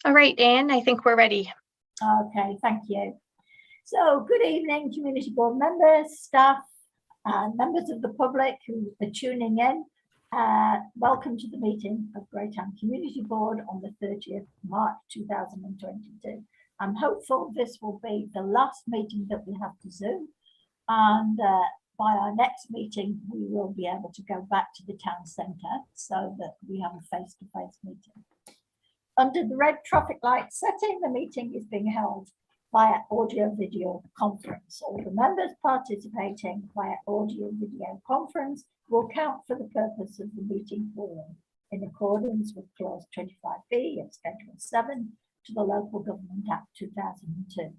All right, Anne, I think we're ready. Okay, thank you. So good evening, community board members, staff, and members of the public who are tuning in. Welcome to the meeting of Greytown Community Board on the 30th March 2022. I'm hopeful this will be the last meeting that we have to Zoom, and by our next meeting we will be able to go back to the town centre so that we have a face-to-face meeting. Under the red traffic light setting, the meeting is being held via audio-video conference. All the members participating via audio-video conference will count for the purpose of the meeting forum in accordance with clause 25B of Schedule 7 to the Local Government Act 2002.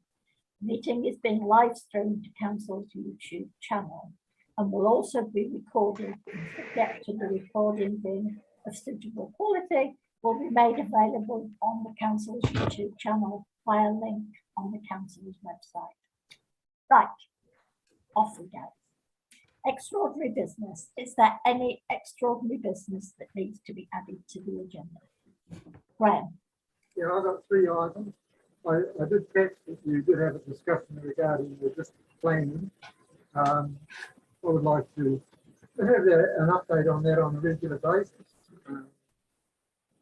The meeting is being live streamed to Council's YouTube channel and will also be recorded, and subject to the recording being of suitable quality, will be made available on the Council's YouTube channel via link on the Council's website. Right, off we go. Extraordinary business. Is there any extraordinary business that needs to be added to the agenda? Graham? Yeah, I've got 3 items. I did catch that you did have a discussion regarding the district planning. I would like to have an update on that on a regular basis.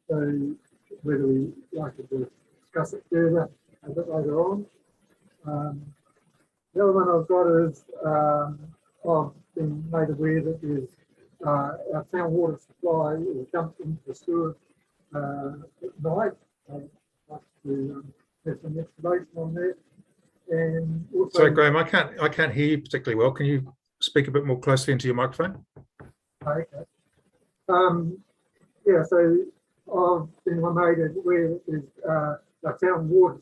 So whether we like to discuss it further a bit later on. The other one I've got is I've been made aware that there's our town water supply is dumped into the sewer at night. I'd like to have some explanation on that. And also, sorry, Graham, I can't hear you particularly well. Can you speak a bit more closely into your microphone? Okay. Yeah, so I've been made aware that there's our town water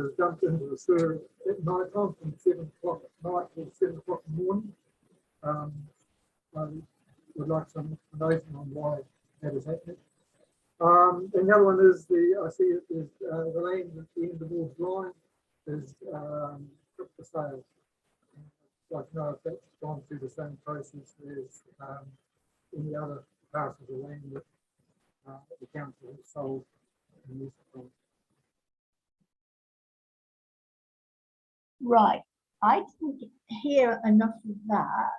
is dumped into the sewer at night time from 7 o'clock at night till 7 o'clock in the morning. I would like some explanation on why that is happening. And the other one is I see that there's the land at the end of Ward's line is put for sale. I'd like to know if that's gone through the same process as any other parcels of land that the council has sold in this time. Right, I didn't hear enough of that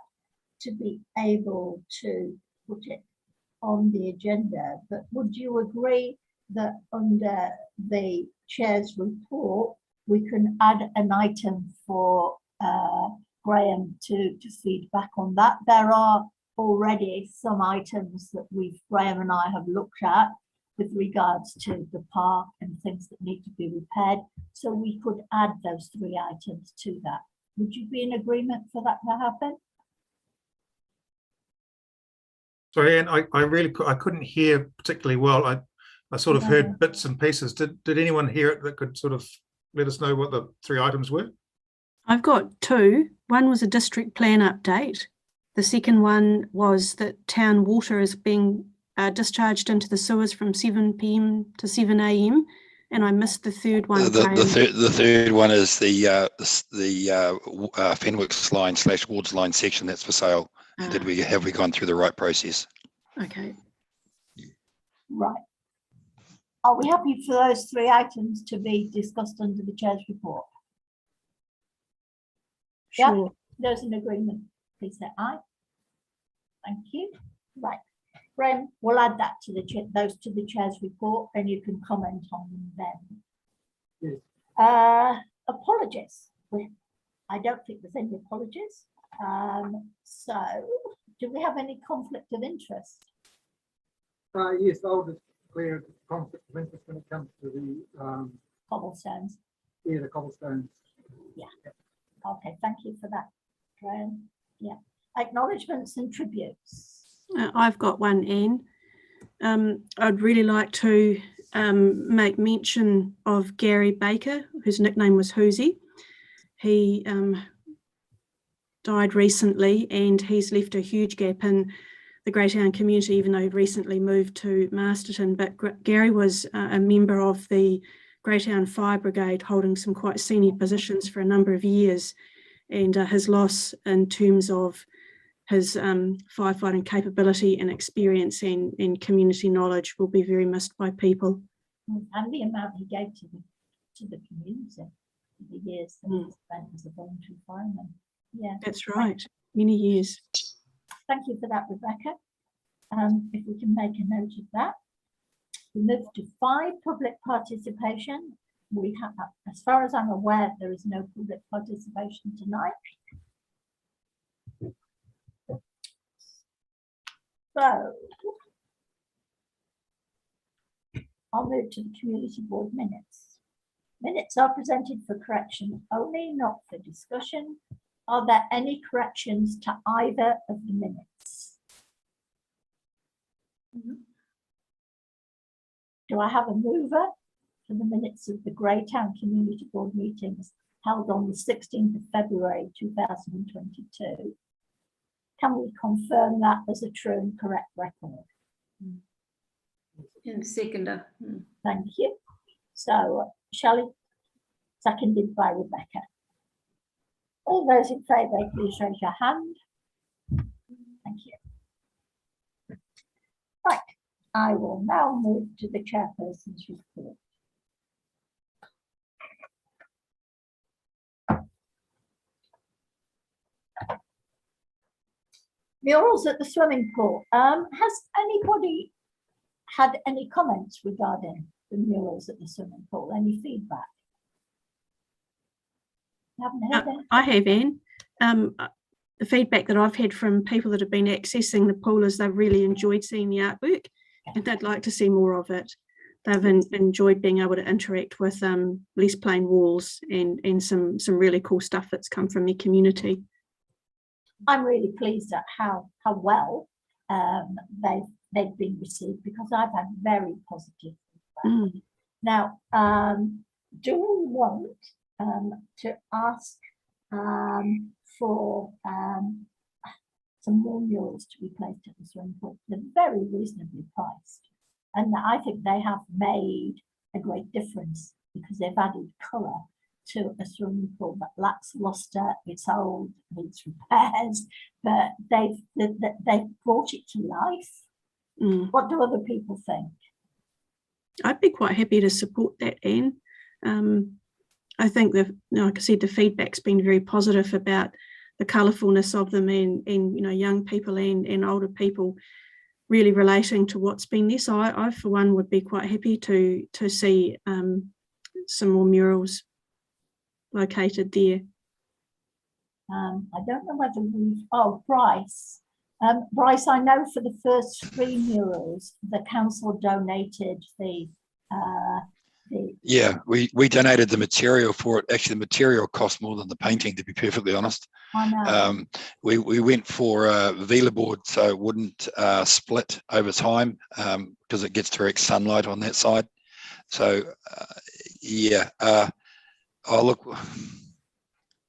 to be able to put it on the agenda, but would you agree that under the chair's report we can add an item for Graham to feed back on that? There are already some items that Graham and I have looked at with regards to the park and things that need to be repaired, so we could add those 3 items to that. Would you be in agreement for that to happen? Sorry, Anne, I couldn't hear particularly well. I sort of heard bits and pieces. Did anyone hear it that could sort of let us know what the 3 items were? I've got 2. One was a district plan update. The second one was that town water is being discharged into the sewers from 7 p.m. to 7 a.m. And I missed the third one. The third one is the Fenwick's line / Ward's line section that's for sale. Have we gone through the right process? Okay. Right. Are we happy for those 3 items to be discussed under the chair's report? Sure. Yeah, there's an agreement. Please say aye. Thank you. Right. Graham, we'll add that to those to the chair's report, and you can comment on them then. Yes. Apologies. I don't think there's any apologies. So, do we have any conflict of interest? Yes, I'll declare conflict of interest when it comes to the cobblestones. Yeah, the cobblestones. Yeah. Okay, thank you for that, Graham. Yeah. Acknowledgements and tributes. I've got one, Anne. I'd really like to make mention of Gary Baker, whose nickname was Hoosie. He died recently, and he's left a huge gap in the Greytown community, even though he recently moved to Masterton. But Gary was a member of the Greytown Fire Brigade, holding some quite senior positions for a number of years, and his loss in terms of his firefighting capability and experience and community knowledge will be very missed by people. And the amount he gave to the community, the years that he spent as a voluntary fireman. Yeah, That's right. Many years. thank you for that, Rebecca. If we can make a note of that. We move to 5, public participation. We have, as far as I'm aware, there is no public participation tonight. So I'll move to the community board minutes. Minutes are presented for correction only, not for discussion. Are there any corrections to either of the minutes? Do I have a mover for the minutes of the Greytown Community Board meetings held on the 16th of February 2022? Can we confirm that as a true and correct record? And seconder. Thank you. So, Shelley, seconded by Rebecca. All those in favour, please raise your hand. Thank you. Right, I will now move to the chairperson's report. Murals at the swimming pool. Has anybody had any comments regarding the murals at the swimming pool? Any feedback? Haven't heard anything? I have, Anne. The feedback that I've had from people that have been accessing the pool is they've really enjoyed seeing the artwork and they'd like to see more of it. They've enjoyed being able to interact with less plain walls and some really cool stuff that's come from their community. I'm really pleased at how well they've been received, because I've had very positive feedback. Now, do we want to ask for some more murals to be placed at the swimming pool? They're very reasonably priced, and I think they have made a great difference because they've added colour to a swimming pool that lacks luster. It's old, needs repairs, but they've brought it to life. What do other people think? I'd be quite happy to support that, Anne. I think that, like I said, the feedback's been very positive about the colourfulness of them, and young people and older people really relating to what's been there. So I for one would be quite happy to see some more murals located there. I don't know whether Bryce. Bryce, I know for the first 3 murals, the council donated the Yeah, we donated the material for it. Actually, the material cost more than the painting, to be perfectly honest. I know. We went for Vela board, so it wouldn't split over time because it gets direct sunlight on that side. So yeah. Oh look,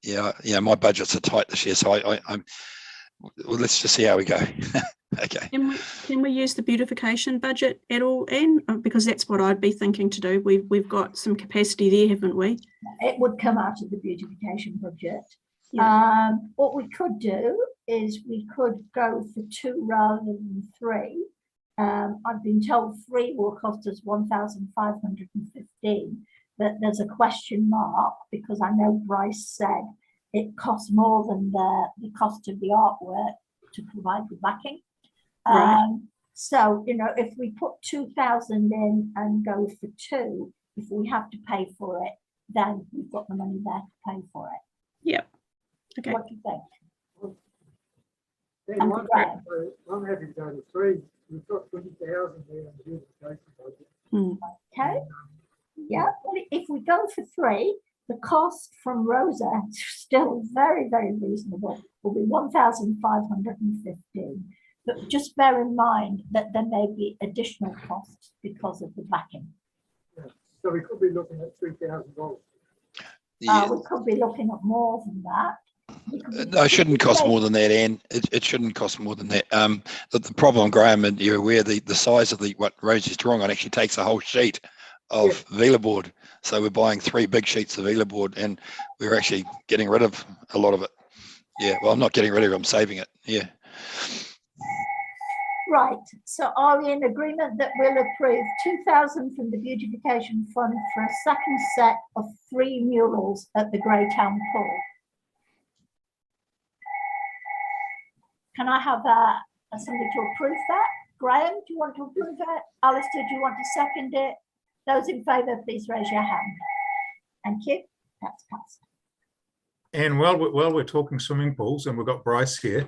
yeah, my budgets are tight this year, so I'm. Well, let's just see how we go. Okay. Can we use the beautification budget at all, Anne? Because that's what I'd be thinking to do. We've got some capacity there, haven't we? It would come out of the beautification budget. What we could do is we could go for 2 rather than 3. I've been told 3 will cost us 1,515, but there's a question mark because I know Bryce said it costs more than the cost of the artwork to provide the backing. Right. So, if we put 2,000 in and go for 2, if we have to pay for it, then we've got the money there to pay for it. Yep. Okay. What do you think? Yeah, I'm happy to go to 3. We've got 20,000 there in the beautification budget. Okay. Yeah, well, if we go for 3, the cost from Rosa, still very, very reasonable, will be 1,515. But just bear in mind that there may be additional costs because of the backing. Yeah. So we could be looking at $3,000. Yeah. We could be looking at more than that. No, it shouldn't cost more than that, Anne. It shouldn't cost more than that. The problem, Graham, and you're aware, the size of what Rosie's drawing on actually takes a whole sheet of Vela board. So we're buying 3 big sheets of Vela board, and we're actually getting rid of a lot of it. Yeah, well, I'm not getting rid of it, I'm saving it. Yeah. Right, so are we in agreement that we'll approve 2,000 from the Beautification Fund for a second set of 3 murals at the Greytown pool? Can I have somebody to approve that? Graham, do you want to approve that? Alistair, do you want to second it? Those in favour, please raise your hand. Thank you. That's passed. And while we're talking swimming pools, and we've got Bryce here,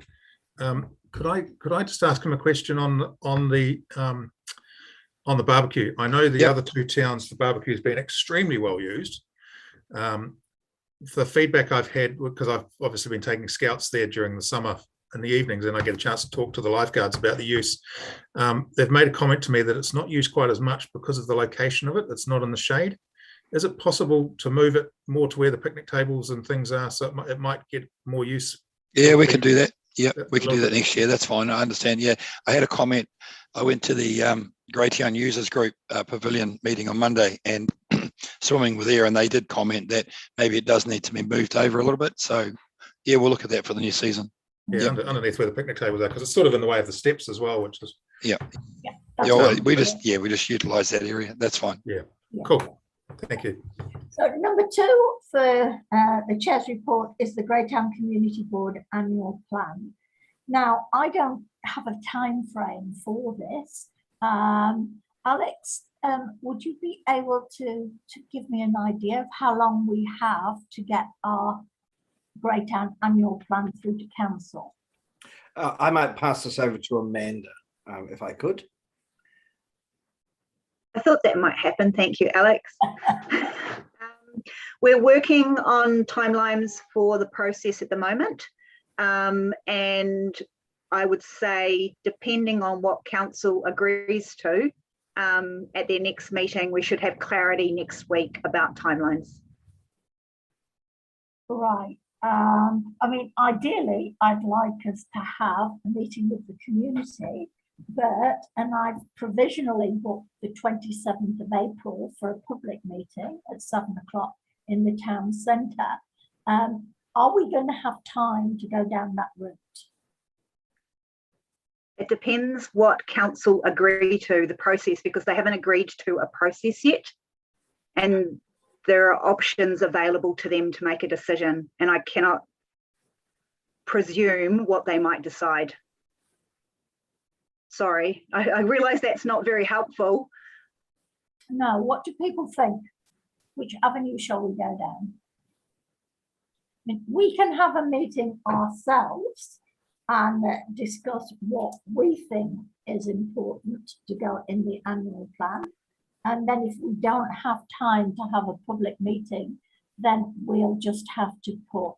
could I just ask him a question on the barbecue? I know the other 2 towns, the barbecue has been extremely well used. The feedback I've had, because I've obviously been taking scouts there during the summer in the evenings, and I get a chance to talk to the lifeguards about the use. They've made a comment to me that it's not used quite as much because of the location of it. It's not in the shade. Is it possible to move it more to where the picnic tables and things are, so it might get more use? Yeah, we can do that. Yeah, we can do that next year. That's fine. I understand. Yeah, I had a comment. I went to the Greytown Users Group Pavilion meeting on Monday, and swimming were there, and they did comment that maybe it does need to be moved over a little bit. So, yeah, we'll look at that for the new season. Yeah, underneath where the picnic tables are, because it's sort of in the way of the steps as well, which is we just utilise that area. That's fine. Yeah. Cool. Thank you. So number 2 for the Chair's report is the Greytown Community Board annual plan. Now, I don't have a time frame for this. Alex, would you be able to give me an idea of how long we have to get our Greytown annual plan through to council? I might pass this over to Amanda, if I could. I thought that might happen. Thank you, Alex. We're working on timelines for the process at the moment. And I would say, depending on what council agrees to, at their next meeting, we should have clarity next week about timelines. Right. I mean, ideally, I'd like us to have a meeting with the community, and I've provisionally booked the 27th of April for a public meeting at 7 o'clock in the town centre. Are we going to have time to go down that route? It depends what council agree to the process, because they haven't agreed to a process yet. And there are options available to them to make a decision, and I cannot presume what they might decide. Sorry, I realise that's not very helpful. No, what do people think? Which avenue shall we go down? I mean, we can have a meeting ourselves and discuss what we think is important to go in the annual plan. And then if we don't have time to have a public meeting, then we'll just have to put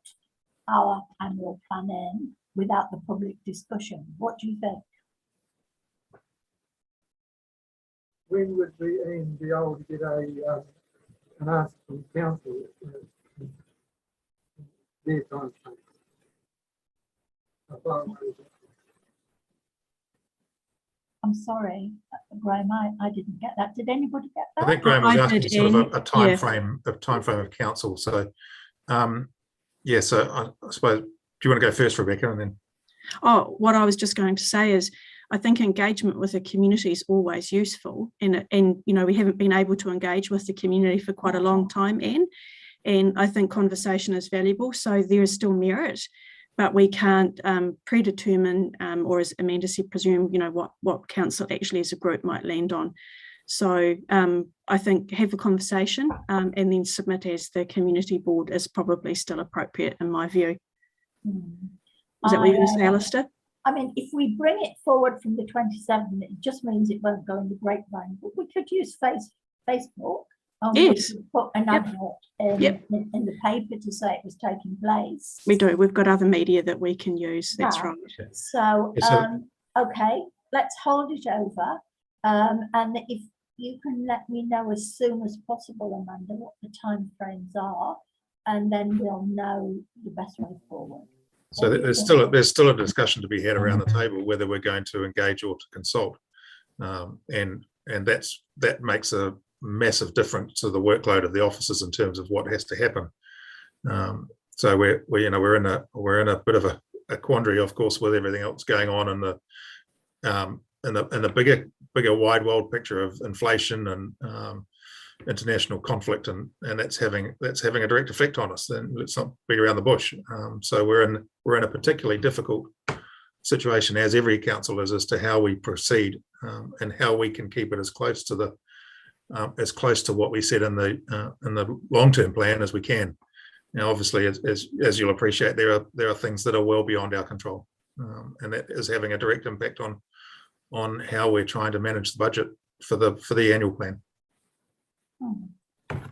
our annual plan in without the public discussion. What do you think? When would we aim be able to get an answer from council? Their time frame? I'm sorry, Graham, I didn't get that. Did anybody get that? I think Graham was asking sort of a time frame of council. So, yeah. So I suppose, do you want to go first, Rebecca, and then? Oh, what I was just going to say is, I think engagement with the community is always useful, and you know, we haven't been able to engage with the community for quite a long time, and I think conversation is valuable. So there is still merit, but we can't predetermine, or as Amanda said, presume, you know, what council actually as a group might land on. So I think have a conversation and then submit as the community board is probably still appropriate in my view. Is that what you're going to say, Alistair? I mean, if we bring it forward from the 27th, it just means it won't go in the grapevine, but we could use Facebook. Yes. Put an advert in the paper to say it was taking place. We do. We've got other media that we can use. That's right. So, okay, let's hold it over. And if you can let me know as soon as possible, Amanda, what the time frames are, and then we'll know the best way forward. So there's still a discussion to be had around the table whether we're going to engage or to consult, and that makes a massive difference to the workload of the officers in terms of what has to happen. So we're in a bit of a quandary, of course, with everything else going on in the bigger wide world picture of inflation and international conflict, and that's having a direct effect on us. Then let's not beat around the bush. So we're in a particularly difficult situation, as every council is, as to how we proceed and how we can keep it as close to what we said in the long-term plan as we can. Now, obviously, as you'll appreciate, there are things that are well beyond our control, and that is having a direct impact on how we're trying to manage the budget for the annual plan.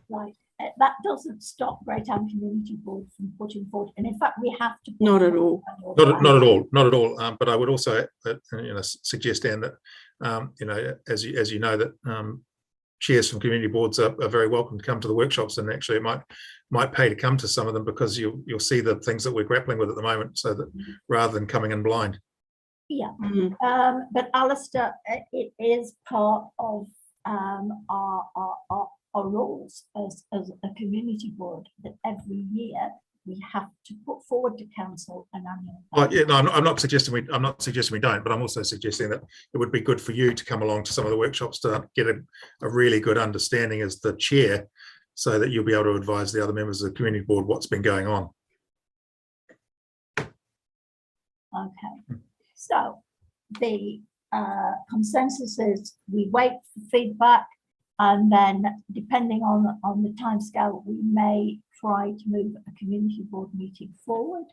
Right. That doesn't stop Greytown Community Board from putting forward, and in fact, we have to. Not at all. Not at all. But I would also, suggest, Anne, that as you know, that chairs from community boards are very welcome to come to the workshops, and actually it might pay to come to some of them, because you'll see the things that we're grappling with at the moment, so that rather than coming in blind. Yeah. But Alistair, it is part of our roles as a community board that every year we have to put forward to council an annual. Well, yeah, no, I'm not suggesting we don't, but I'm also suggesting that it would be good for you to come along to some of the workshops to get a really good understanding as the chair, so that you'll be able to advise the other members of the community board what's been going on. Okay, so the consensus is we wait for feedback, and then depending on the timescale, we may try to move a community board meeting forward,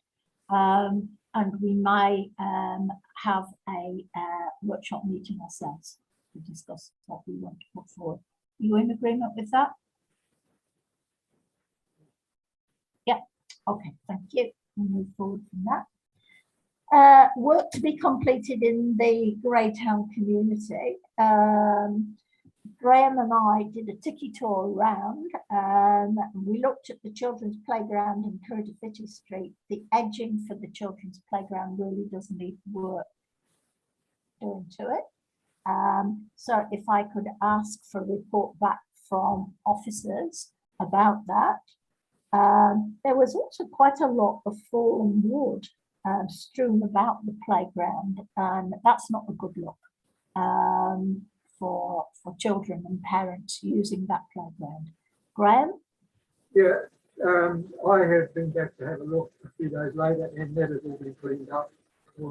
and we may have a workshop meeting ourselves to discuss what we want to put forward. Are you in agreement with that? Yeah. Okay, thank you. We'll move forward from that. Work to be completed in the Greytown community. Graham and I did a tiki tour around. We looked at the children's playground in Beautification Street. The edging for the children's playground really does need work doing to it. So if I could ask for a report back from officers about that. There was also quite a lot of fallen wood strewn about the playground, and that's not a good look for children and parents using that playground. Graham? Yeah, I have been back to have a look a few days later, and that has all been cleaned up.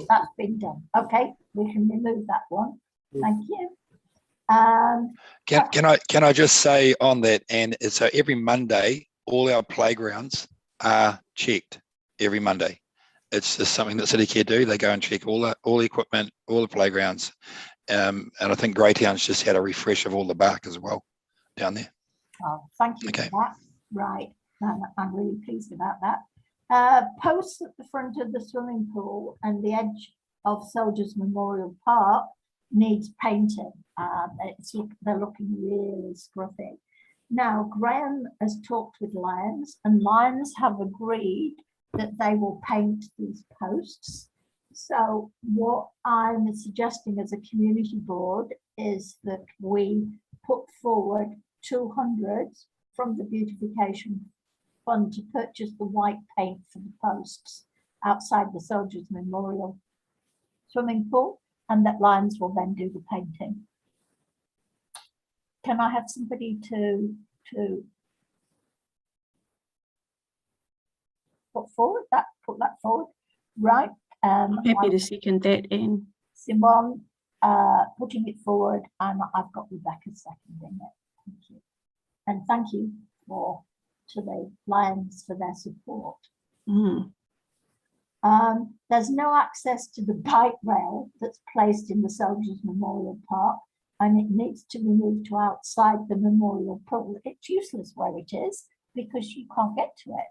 That's been done. Okay, we can remove that one. Yes. Thank you. Can I just say on that, and so every Monday, all our playgrounds are checked every Monday. It's just something that City Care do. They go and check all the equipment, all the playgrounds. And I think Greytown's just had a refresh of all the bark as well down there. Oh, thank you Okay. for that. Right, I'm really pleased about that. Posts at the front of the swimming pool and the edge of Soldiers Memorial Park needs painting. They're looking really scruffy. Now, Graham has talked with Lions, and Lions have agreed that they will paint these posts. So what I'm suggesting as a community board is that we put forward 200 from the Beautification Fund to purchase the white paint for the posts outside the Soldiers Memorial swimming pool, and that Lions will then do the painting. Can I have somebody to put that forward? Right. Happy to second that, Anne. Simone putting it forward, and I've got Rebecca seconding it. Thank you. And thank you to the Lions for their support. There's no access to the bike rail that's placed in the Soldiers Memorial Park, and it needs to be moved to outside the memorial pool. It's useless where it is because you can't get to it.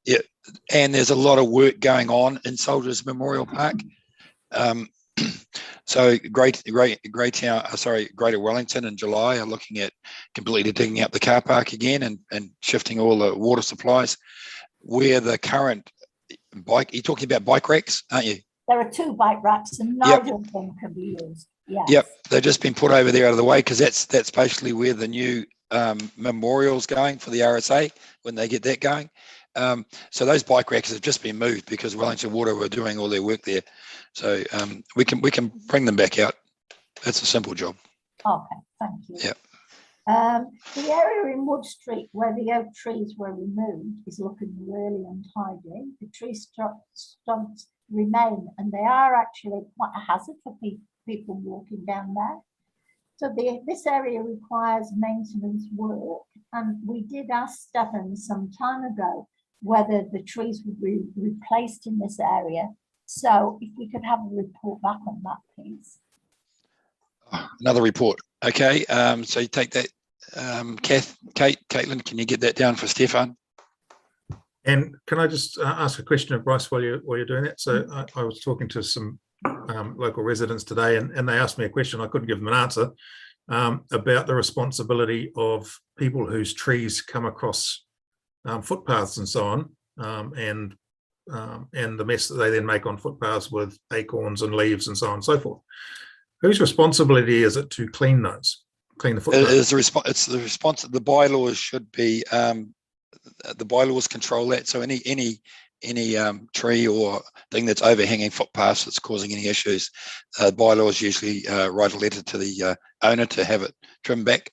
Yeah, and there's a lot of work going on in Soldiers Memorial Park. So Greater Wellington in July are looking at completely digging up the car park again and shifting all the water supplies where the current bike, you're talking about bike racks, aren't you? There are 2 bike racks and neither of them can be used. Yes. Yep, they've just been put over there out of the way because that's basically where the new memorial's going for the RSA when they get that going. So those bike racks have just been moved because Wellington Water were doing all their work there. So we can bring them back out. That's a simple job. Okay, thank you. Yeah. The area in Wood Street where the oak trees were removed is looking really untidy. The tree stumps remain, and they are actually quite a hazard for people walking down there. So this area requires maintenance work, and we did ask Stefan some time ago whether the trees would be replaced in this area. So if we could have a report back on that, please. Another report. Okay, so you take that, Caitlin, can you get that down for Stefan? And can I just ask a question of Bryce while you're doing that? So I was talking to some local residents today, and they asked me a question. I couldn't give them an answer about the responsibility of people whose trees come across footpaths and so on, and the mess that they then make on footpaths with acorns and leaves and so on and so forth. Whose responsibility is it to clean those, clean the footpaths? It's the response. The bylaws should be, the bylaws control that. So any tree or thing that's overhanging footpaths that's causing any issues, bylaws usually write a letter to the owner to have it trimmed back.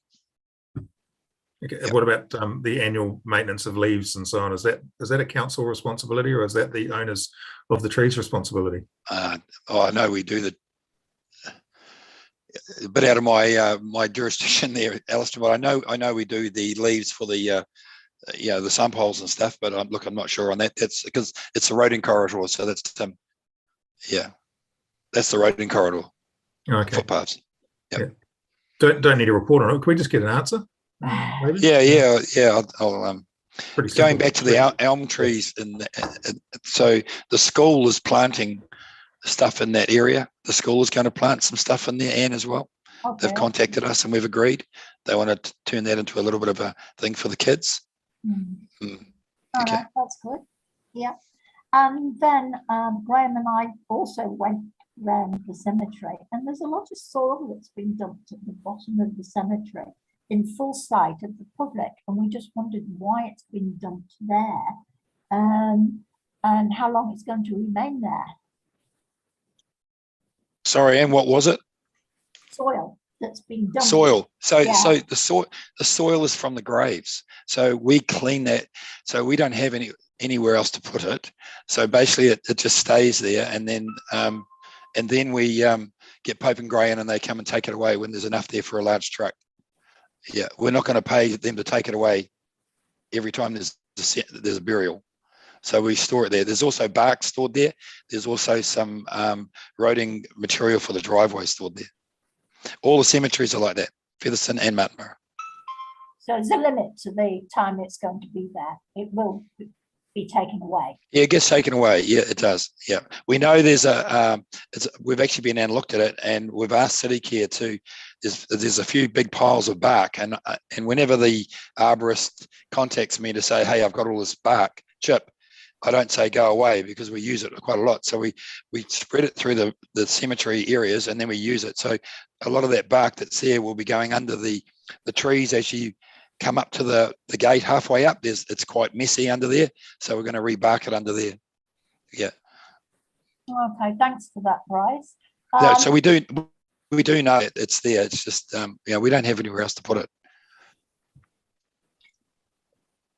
Okay. Yep. What about the annual maintenance of leaves and so on? Is that a council responsibility, or is that the owners of the trees' responsibility? I know we do a bit out of my jurisdiction there, Alistair, but I know we do the leaves for the the sump holes and stuff, but I'm not sure on that. That's because it's the roading corridor, so that's that's the roading corridor. Okay. Footpaths. Yep. Yeah. Don't need a report on it. Can we just get an answer? Maybe? Yeah. I'll going back to the elm trees, so the school is planting stuff in that area. The school is going to plant some stuff in there, Anne, as well. Okay. They've contacted us and we've agreed. They want to turn that into a little bit of a thing for the kids. Okay. Right, that's good. Yeah. And then Graham and I also went around the cemetery, and there's a lot of soil that's been dumped at the bottom of the cemetery in full sight of the public, and we just wondered why it's been dumped there, and how long it's going to remain there. Sorry, Anne, what was it? Soil that's been dumped. Soil. So the soil is from the graves. So we clean that. So we don't have anywhere else to put it. So basically it just stays there, and then we get Pope and Gray in, and they come and take it away when there's enough there for a large truck. Yeah, we're not going to pay them to take it away every time there's a burial. So we store it there. There's also bark stored there. There's also some roading material for the driveway stored there. All the cemeteries are like that, Featherston and Martinborough. So there's a limit to the time it's going to be there. It will be taken away. Yeah, it gets taken away. Yeah, it does. Yeah, we know there's we've actually been and looked at it, and we've asked City Care to. There's a few big piles of bark, and whenever the arborist contacts me to say, hey, I've got all this bark chip, I don't say go away, because we use it quite a lot. So we spread it through the cemetery areas, and then we use it. So a lot of that bark that's there will be going under the trees as you come up to the gate halfway up. It's quite messy under there. So we're going to rebark it under there. Yeah. Okay, thanks for that, Bryce. No, so we do know it's there. It's just we don't have anywhere else to put it.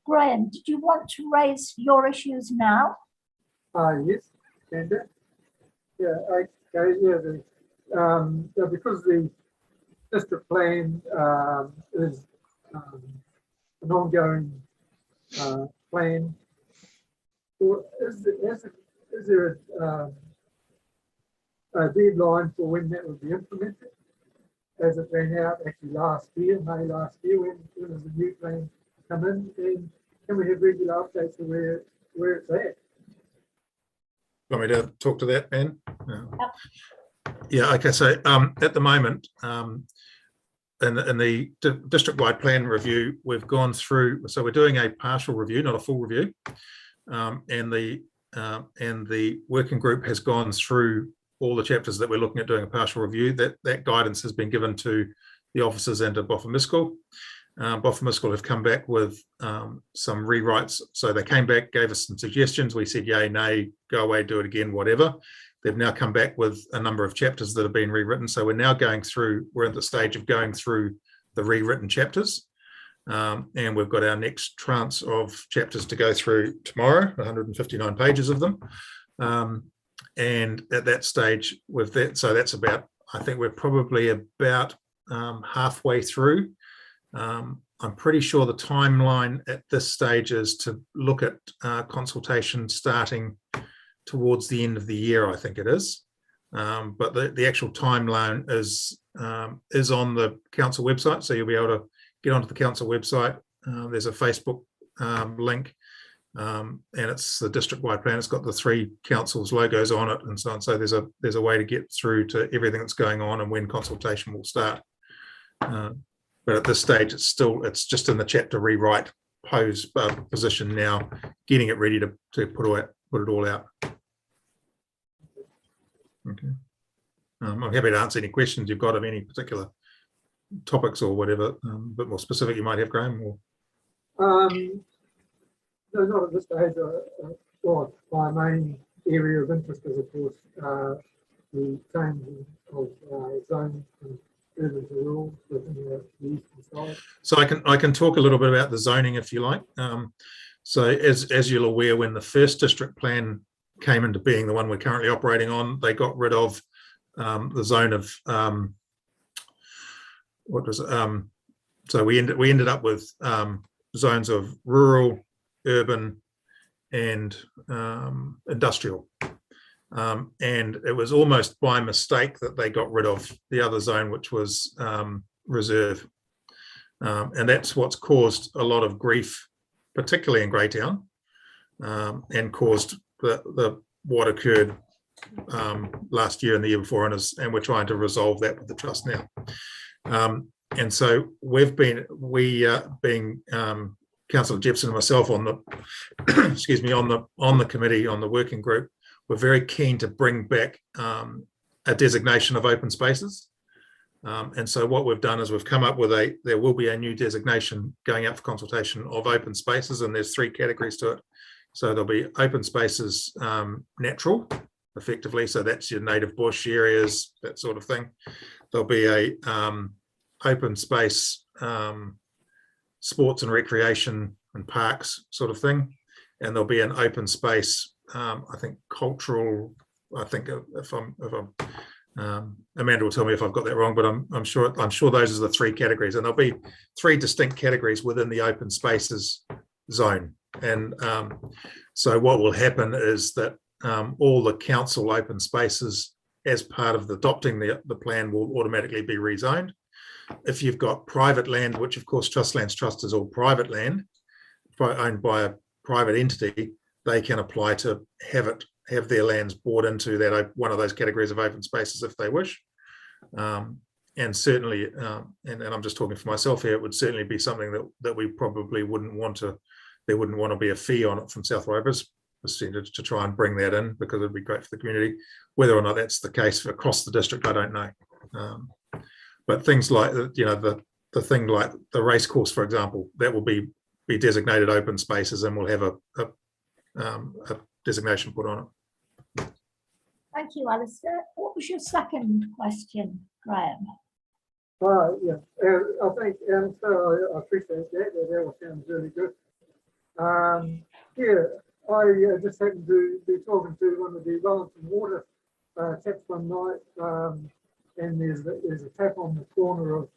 Graham, did you want to raise your issues now? Yes, can do. Yeah, okay, yeah. Because the district plan is an ongoing plan, is there a deadline for when that will be implemented? As it ran out actually last year, May last year, when does the new plan come in, and can we have regular updates of where it's at? Want me to talk to that, Ben? Yeah, okay, so at the moment, in the district-wide plan review, we've gone through, so we're doing a partial review, not a full review, and the working group has gone through all the chapters that we're looking at doing a partial review. That guidance has been given to the officers and to Boffin School. Boffin School have come back with some rewrites. So they came back, gave us some suggestions. We said, yay, nay, go away, do it again, whatever. They've now come back with a number of chapters that have been rewritten. So we're now we're at the stage of going through the rewritten chapters. And we've got our next tranche of chapters to go through tomorrow, 159 pages of them. And at that stage with that, so that's about, I think we're probably about halfway through. I'm pretty sure the timeline at this stage is to look at consultation starting towards the end of the year, I think it is. But the actual timeline is on the council website, so you'll be able to get onto the council website. There's a Facebook link, and it's the district-wide plan. It's got the 3 councils' logos on it and so on. So there's a way to get through to everything that's going on and when consultation will start. But at this stage, it's just in the chapter rewrite position now, getting it ready to put it all out. Okay. I'm happy to answer any questions you've got of any particular topics or whatever, a bit more specific you might have, Graham. Or no, not at this stage. Well, my main area of interest is, of course, the change of zone from urban to rural within the eastern side. So I can talk a little bit about the zoning if you like. So as you're aware, when the first district plan came into being, the one we're currently operating on, they got rid of the zone of what was it? So we ended up with zones of rural, urban, and industrial. And it was almost by mistake that they got rid of the other zone, which was reserve. And that's what's caused a lot of grief, particularly in Greytown, and caused what occurred last year and the year before, and we're trying to resolve that with the trust now. And so being Councillor Jepson and myself on the excuse me, on the committee, on the working group, we're very keen to bring back a designation of open spaces. And so what we've done is we've come up with there will be a new designation going out for consultation of open spaces, and there's 3 categories to it. So there'll be open spaces, natural, effectively. So that's your native bush areas, that sort of thing. There'll be a open space, sports and recreation and parks sort of thing. And there'll be an open space, I think cultural, I think if I'm Amanda will tell me if I've got that wrong, but I'm sure those are the 3 categories, and there'll be 3 distinct categories within the open spaces zone. And so what will happen is that all the council open spaces, as part of adopting the plan, will automatically be rezoned. If you've got private land, which of course Trustlands Trust is all private land owned by a private entity, they can apply to have their lands brought into that one of those categories of open spaces if they wish. And certainly, and I'm just talking for myself here, it would certainly be something that we probably wouldn't want to. There wouldn't want to be a fee on it from South Rover's percentage to try and bring that in, because it'd be great for the community. Whether or not that's the case across the district, I don't know. But things like, the thing like the race course, for example, that will be designated open spaces, and we'll have a designation put on it. Thank you, Alistair. What was your second question, Graham? Yeah, I think, and so I appreciate that. That all sounds really good. Yeah, I just happened to be talking to one of the Wellington Water taps one night, and there's a tap on the corner of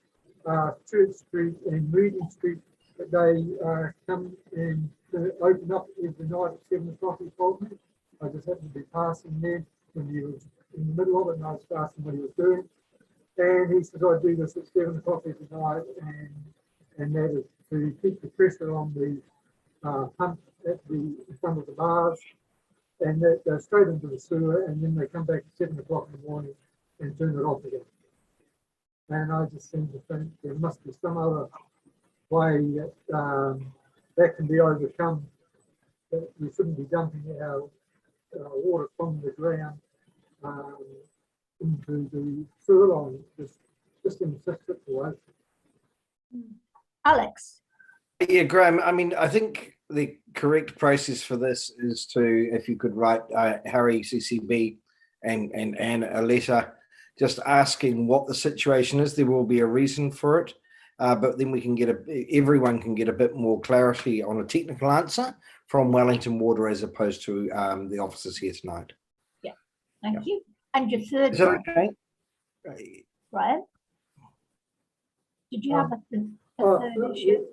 Church Street and Reading Street that they come and open up every night at 7 o'clock. He told me. I just happened to be passing there when he was in the middle of it, and I was asking what he was doing. And he said, I do this at 7 o'clock every night, and that is to keep the pressure on the pump in front of the bars, and that goes straight into the sewer, and then they come back at 7 o'clock in the morning and turn it off again. And I just seem to think there must be some other way that that can be overcome, that we shouldn't be dumping our water from the ground into the sewer line, just in such a situation. Alex. Yeah, Graham, I mean, I think the correct process for this is to, if you could write Harry, CCB, and Anne a letter just asking what the situation is. There will be a reason for it, but then we can get everyone can get a bit more clarity on a technical answer from Wellington Water as opposed to the officers here tonight. Thank you. And your third Is that one, okay? Brian? Did you have a Oh, third issue?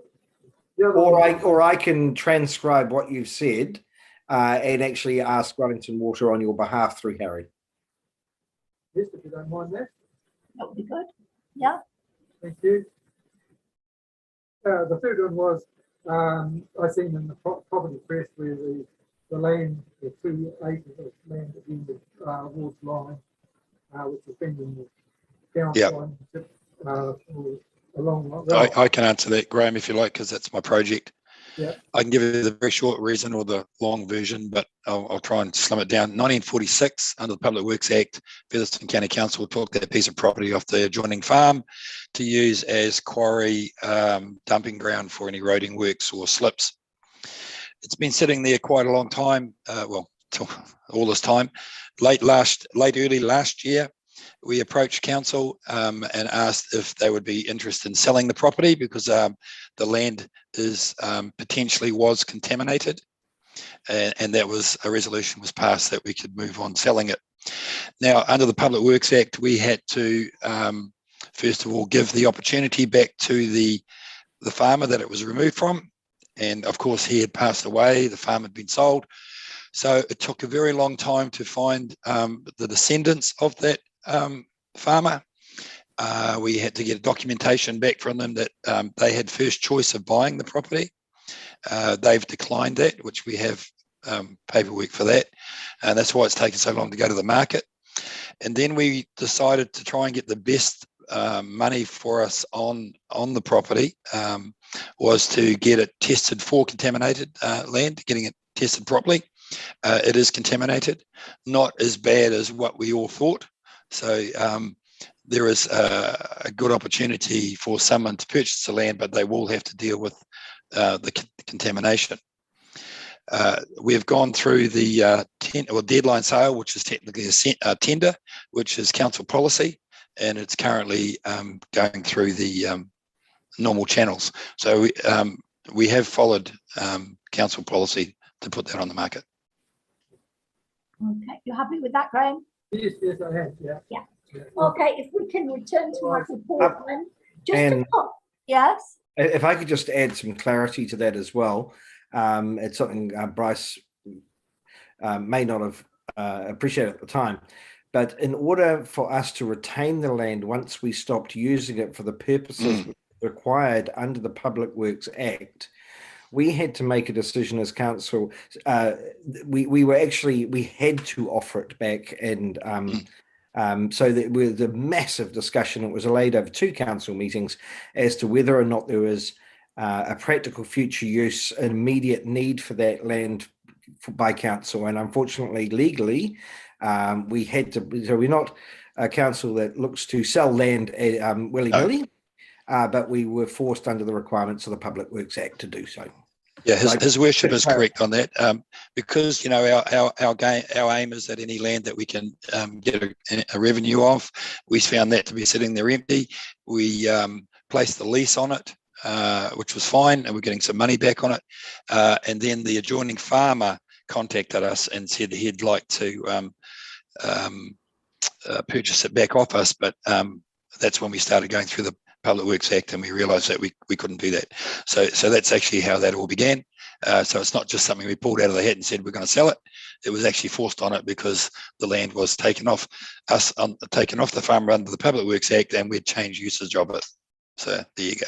the other one- Or I can transcribe what you've said and actually ask Wellington Water on your behalf through Harry. Yes, if you don't mind that. That would be good. Yeah. Thank you. The third one was, I seen in the property press where the land, the 2 acres of land at the end of Ward's line, which has been in the downline for a long while. I can answer that, Graham, if you like, because that's my project. Yeah. I can give you the very short reason or the long version, but I'll try and slim it down. 1946, under the Public Works Act, Featherston County Council took that piece of property off the adjoining farm to use as quarry dumping ground for any roading works or slips. It's been sitting there quite a long time, all this time. Early last year, we approached council and asked if they would be interested in selling the property because the land is potentially was contaminated, and that was a resolution was passed that we could move on selling it. Now, under the Public Works Act, we had to first of all give the opportunity back to the farmer that it was removed from, and of course he had passed away. The farm had been sold, so it took a very long time to find the descendants of that farmer. We had to get documentation back from them that they had first choice of buying the property. They've declined that, which we have paperwork for that, and that's why it's taken so long to go to the market. And then we decided to try and get the best money for us on the property, was to get it tested for contaminated land, getting it tested properly. It is contaminated, not as bad as what we all thought. So there is a good opportunity for someone to purchase the land, but they will have to deal with the contamination. We've gone through the deadline sale, which is technically a tender, which is council policy, and it's currently going through the normal channels. So we have followed council policy to put that on the market. Okay, you happy with that, Graham? Yes, I have, yeah. Yeah. Okay, if we can return to my report then. Just and- yes. If I could just add some clarity to that as well, it's something Bryce may not have appreciated at the time, but in order for us to retain the land once we stopped using it for the purposes required under the Public Works Act, we had to make a decision as council. We had to offer it back, and so that with a massive discussion, it was laid over 2 council meetings as to whether or not there was a practical future use, an immediate need for that land by council. And unfortunately, legally, we had to. So we're not a council that looks to sell land willy-nilly, but we were forced under the requirements of the Public Works Act to do so. Yeah, his worship is correct on that, because our aim is that any land that we can get a revenue of, we found that to be sitting there empty. We placed the lease on it, which was fine, and we're getting some money back on it. And then the adjoining farmer contacted us and said he'd like to purchase it back off us, but that's when we started going through the Public Works Act, and we realised that we couldn't do that. So that's actually how that all began. So it's not just something we pulled out of the hat and said we're going to sell it. It was actually forced on it because the land was taken off the farmer under the Public Works Act, and we'd changed usage of it. So there you go.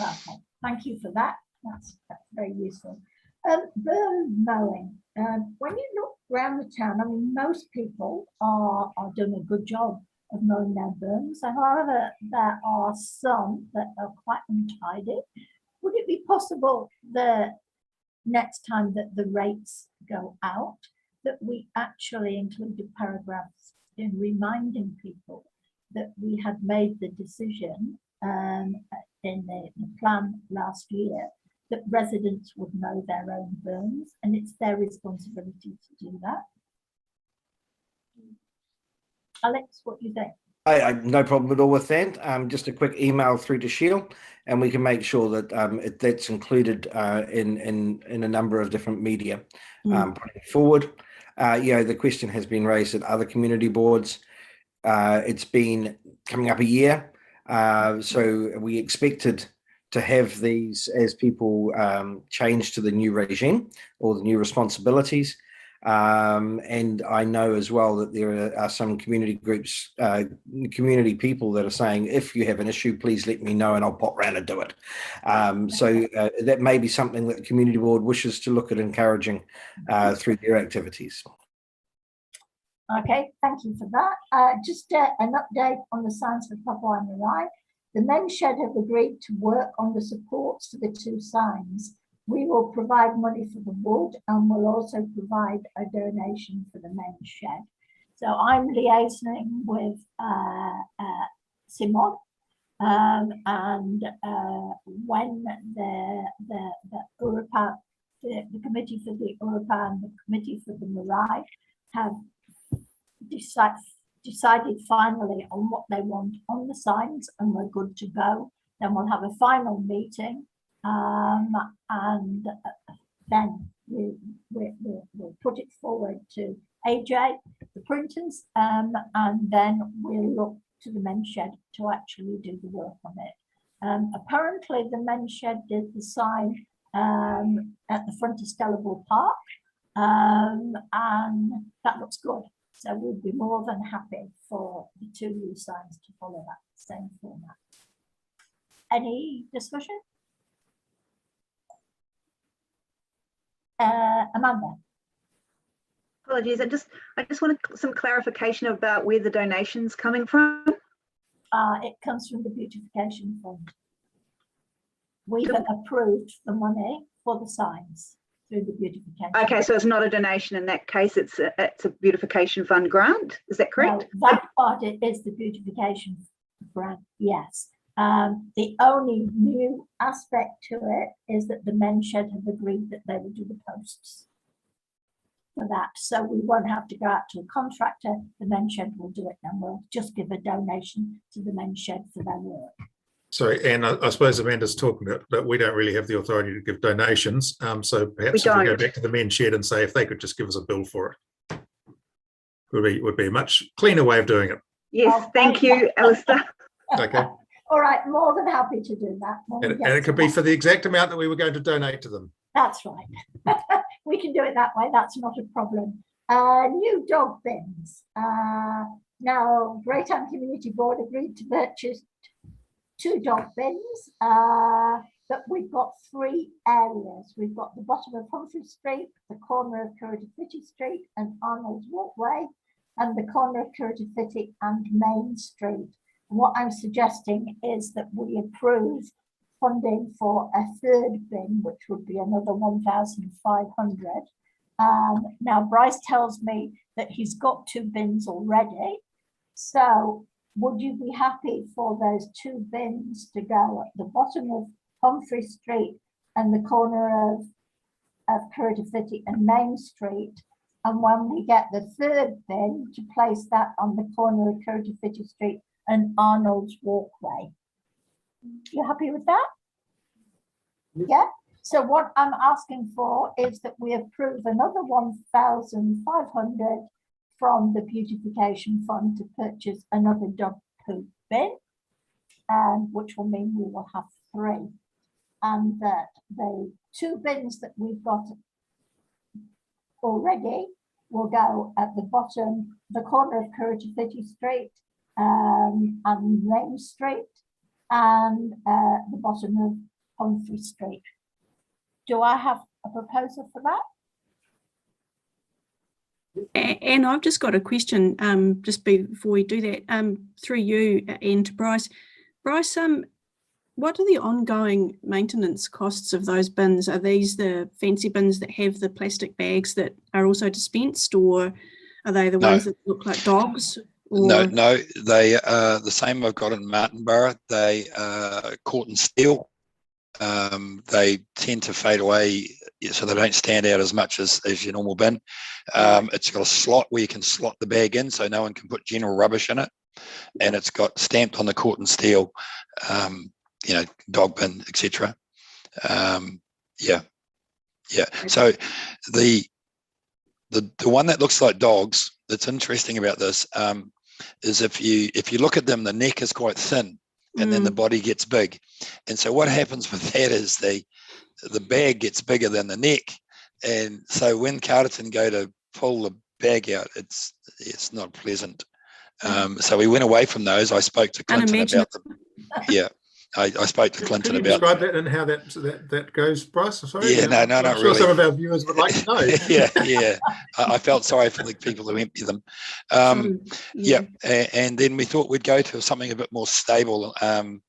Okay, thank you for that. That's very useful. Burn mowing. When you look around the town, I mean, most people are doing a good job of mowing their burns. However, there are some that are quite untidy. Would it be possible the next time that the rates go out that we actually included paragraphs in reminding people that we had made the decision in the plan last year, that residents would know their own burns, and it's their responsibility to do that. Alex, what do you think? I no problem at all with that. Just a quick email through to Sheil, and we can make sure that that's included in a number of different media putting forward. The question has been raised at other community boards. It's been coming up a year, so we expected to have these as people change to the new regime or the new responsibilities. And I know as well that there are some community groups, community people that are saying, if you have an issue, please let me know and I'll pop round and do it. So that may be something that the community board wishes to look at encouraging through their activities. Okay, thank you for that. Just an update on the signs for Papua and Marae. The men's shed have agreed to work on the supports for the 2 signs. We will provide money for the wood and we'll also provide a donation for the men's shed. So I'm liaising with Simon, and when the Urupa, the committee for the Urupa and the committee for the Marae have decided finally on what they want on the signs, and we're good to go, then we'll have a final meeting. And then we'll put it forward to AJ, the printers, and then we'll look to the men's shed to actually do the work on it. Apparently the men's shed did the sign at the front of Stellable Park, and that looks good. So we'll be more than happy for the 2 new signs to follow that same format. Any discussion? Amanda. Apologies, I just want some clarification about where the donation's coming from. It comes from the Beautification Fund. We've approved the money for the signs through the Beautification. Okay, so it's not a donation in that case, it's a Beautification Fund grant, is that correct? No, that part it is the Beautification grant, yes. The only new aspect to it is that the men's shed have agreed that they will do the posts for that. So we won't have to go out to a contractor. The men's shed will do it, and we'll just give a donation to the men's shed for their work. Sorry, and I suppose Amanda's talking that we don't really have the authority to give donations. So perhaps if we go back to the men's shed and say if they could just give us a bill for it, would be a much cleaner way of doing it. Yes, thank you, Alistair. Okay. All right, more than happy to do that. And it could be for the exact amount that we were going to donate to them. That's right. We can do it that way. That's not a problem. New dog bins. Now, Greytown Community Board agreed to purchase 2 dog bins, but we've got 3 areas. We've got the bottom of Humphrey Street, the corner of Curritivity Street and Arnold's Walkway, and the corner of Curritivity and Main Street. What I'm suggesting is that we approve funding for a 3rd bin, which would be another 1,500. Now, Bryce tells me that he's got 2 bins already. So would you be happy for those 2 bins to go at the bottom of Humphrey Street and the corner of Curritivity and Main Street? And when we get the 3rd bin, to place that on the corner of Curritivity Street and Arnold's Walkway. You happy with that? Yeah. So what I'm asking for is that we approve another 1,500 from the Beautification Fund to purchase another dog poop bin, which will mean we will have 3. And that the 2 bins that we've got already will go at the bottom, the corner of Curritivity Street, and Main Street, and the bottom of Humphrey Street. Do I have a proposal for that? And I've just got a question just before we do that, through you and to Bryce. Bryce, what are the ongoing maintenance costs of those bins? Are these the fancy bins that have the plastic bags that are also dispensed, or are they the ones that look like dogs? or- No, they are the same I've got in Martinborough. They are caught in steel. They tend to fade away, so they don't stand out as much as your normal bin. It's got a slot where you can slot the bag in, so no one can put general rubbish in it. And it's got stamped on the cotton steel, dog bin, etc. Yeah. So the one that looks like dogs, that's interesting about this, is if you look at them, the neck is quite thin, and then the body gets big. And so what happens with that is the bag gets bigger than the neck. And so when Carterton go to pull the bag out, it's not pleasant. So we went away from those. I spoke to Clinton about them. Yeah. I spoke to Clinton Can you about describe that and how that goes, Bryce? Sorry. Yeah, no, I'm not sure really. some of our viewers would like to know. yeah. I felt sorry for the people who empty them. And then we thought we'd go to something a bit more stable. And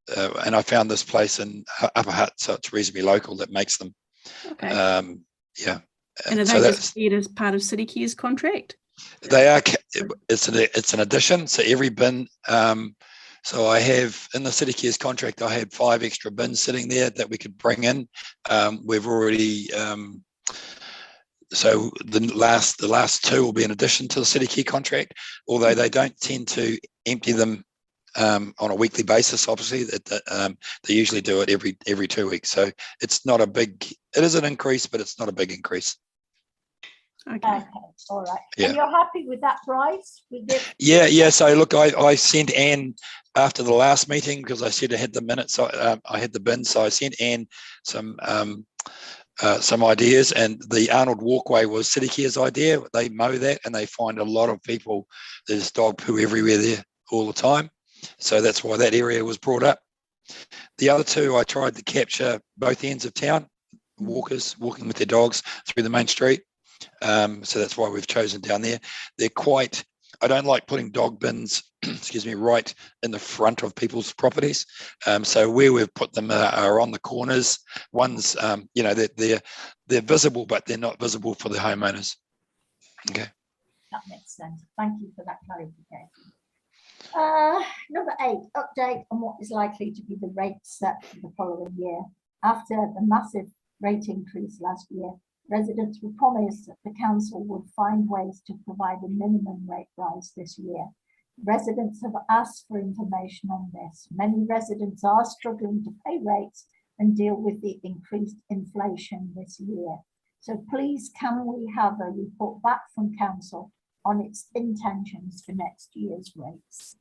I found this place in Upper Hutt, so it's reasonably local, that makes them. Okay. Yeah. And are so they just paid as part of City Care's contract? They are. It's an addition. So every bin. So I have in the City Care's contract, I had 5 extra bins sitting there that we could bring in. We've already. So the last 2 will be in addition to the City Care contract, although they don't tend to empty them on a weekly basis. Obviously, they usually do it every 2 weeks. So it's not a big. It is an increase, but it's not a big increase. Okay. All right. Yeah. And you're happy with that price? Yeah. So look, I sent Anne after the last meeting, because I said I had the minutes. I had the bin, so I sent Anne some ideas, and the Arnold Walkway was City Care's idea. They mow that, and they find a lot of people. There's dog poo everywhere there all the time, so that's why that area was brought up. The other 2, I tried to capture both ends of town, walkers walking with their dogs through the main street. So that's why we've chosen down there. They're quite. I don't like putting dog bins, right in the front of people's properties. So where we've put them are on the corners. One's, they're visible, but they're not visible for the homeowners. Okay. That makes sense. Thank you for that clarification. Number 8, update on what is likely to be the rate set for the following year. After the massive rate increase last year, residents were promised that the council would find ways to provide a minimum rate rise this year. Residents have asked for information on this. Many residents are struggling to pay rates and deal with the increased inflation this year. So please, can we have a report back from council on its intentions for next year's rates?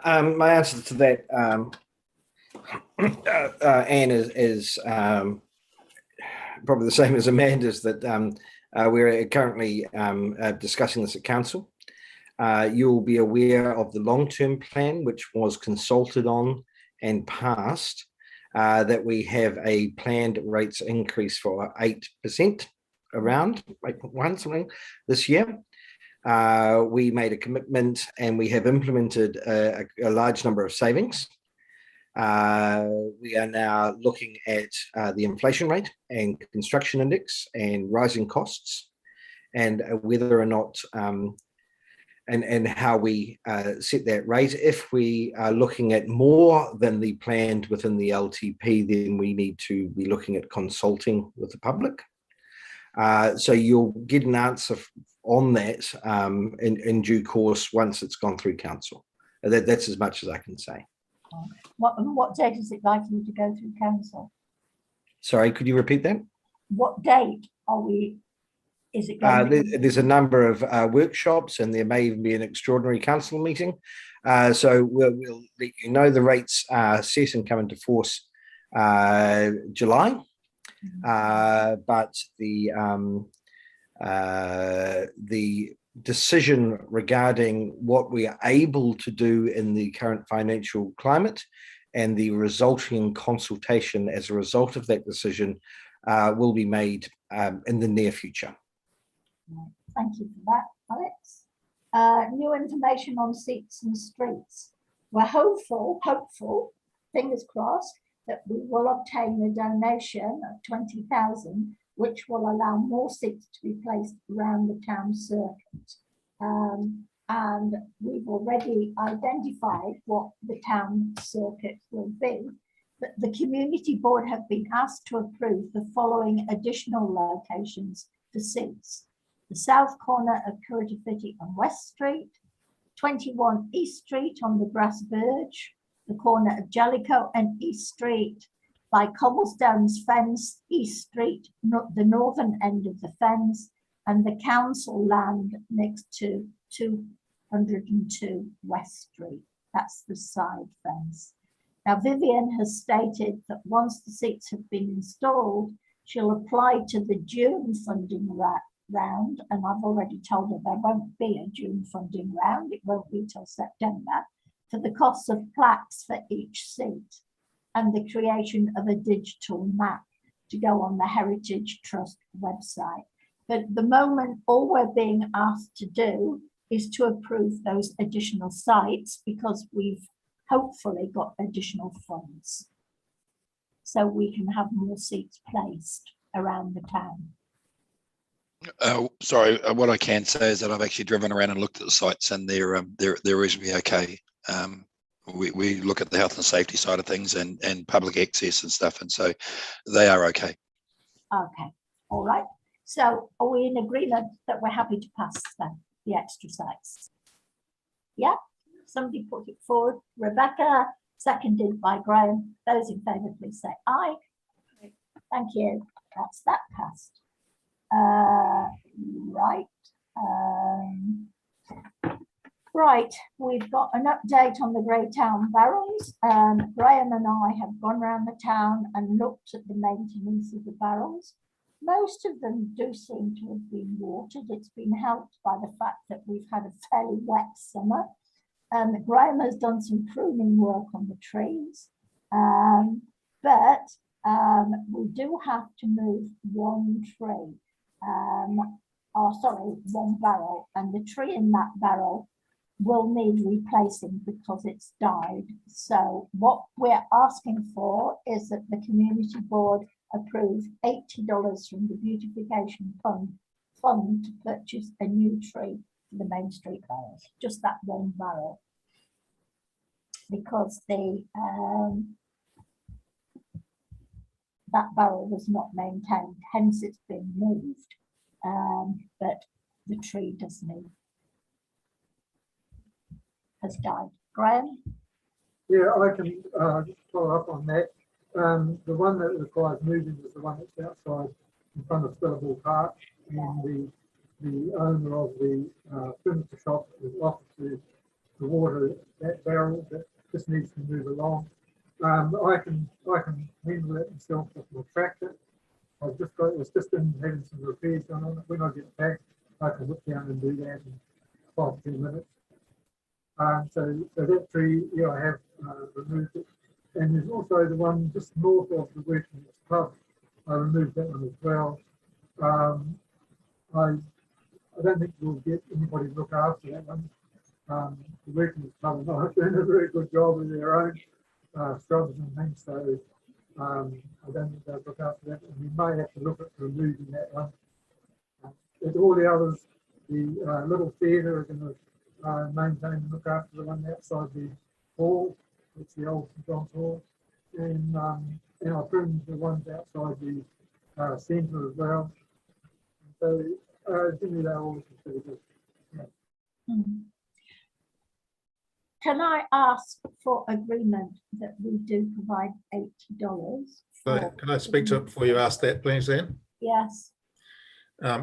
My answer to that, Anne, is probably the same as Amanda's, that we're currently discussing this at council. You'll be aware of the long-term plan, which was consulted on and passed, that we have a planned rates increase for 8%, around 8.1 something this year. We made a commitment, and we have implemented a large number of savings. We are now looking at the inflation rate and construction index and rising costs, and whether or not and how we set that rate. If we are looking at more than the planned within the LTP, then we need to be looking at consulting with the public. So you'll get an answer on that in due course once it's gone through council. That's as much as I can say. What date is it likely to go through council? Sorry, could you repeat that? What date is it going to be? There's a number of workshops, and there may even be an extraordinary council meeting. So we'll let you know. The rates are set and come into force July. But the decision regarding what we are able to do in the current financial climate and the resulting consultation as a result of that decision will be made in the near future. Thank you for that, Alex. New information on seats and streets. We're hopeful, fingers crossed, that we will obtain a donation of 20,000, which will allow more seats to be placed around the town circuit. And we've already identified what the town circuit will be. But the community board have been asked to approve the following additional locations for seats: the south corner of Beautification on West Street, 21 East Street on the Grass Verge, the corner of Jellicoe and East Street, by Cobblestone's Fence, East Street, the northern end of the fence, and the council land next to 202 West Street. That's the side fence. Now, Vivian has stated that once the seats have been installed, she'll apply to the June funding round, and I've already told her there won't be a June funding round, it won't be till September, for the cost of plaques for each seat and the creation of a digital map to go on the Heritage Trust website. But at the moment, all we're being asked to do is to approve those additional sites because we've hopefully got additional funds. So we can have more seats placed around the town. Sorry, what I can say is that I've actually driven around and looked at the sites, and they're reasonably okay. We look at the health and safety side of things and public access and stuff, and so they are okay. Okay, all right. So are we in agreement that we're happy to pass then the extra sites? Yeah, somebody put it forward. Rebecca, seconded by Graham. Those in favour, please say aye. Thank you. That's that passed. Right. Right, we've got an update on the Greytown barrels. Graham and I have gone around the town and looked at the maintenance of the barrels. Most of them do seem to have been watered. It's been helped by the fact that we've had a fairly wet summer. Graham has done some pruning work on the trees, but we do have to move one tree. One barrel, and the tree in that barrel will need replacing because it's died. So what we're asking for is that the community board approve $80 from the Beautification fund to purchase a new tree for the Main Street barrels, just that one barrel, because the that barrel was not maintained, hence it's been moved, but the tree has died. Graham? Yeah, I can just follow up on that. The one that requires moving is the one that's outside in front of Spillable Park, and the owner of the furniture shop has offered to water that barrel that just needs to move along. I can handle it myself with my tractor. It's just been having some repairs done on it. When I get back, I can look down and do that in 5 to 10 minutes. So that tree, yeah, I have removed it. And there's also the one just north of the Working Club. I removed that one as well. I don't think we'll get anybody to look after that one. The Working Club are doing a very good job with their own shrubs and things, so I don't think they'll look after that. And we may have to look at removing that one. With all the others, the little theatre are going to maintain and look after the one outside the hall. It's the old St John's Hall, and I pruned the ones outside the centre as well. So generally they're all pretty good. Yeah. Can I ask for agreement that we do provide $80? Can I speak to it before you ask that, please, Anne? Yes.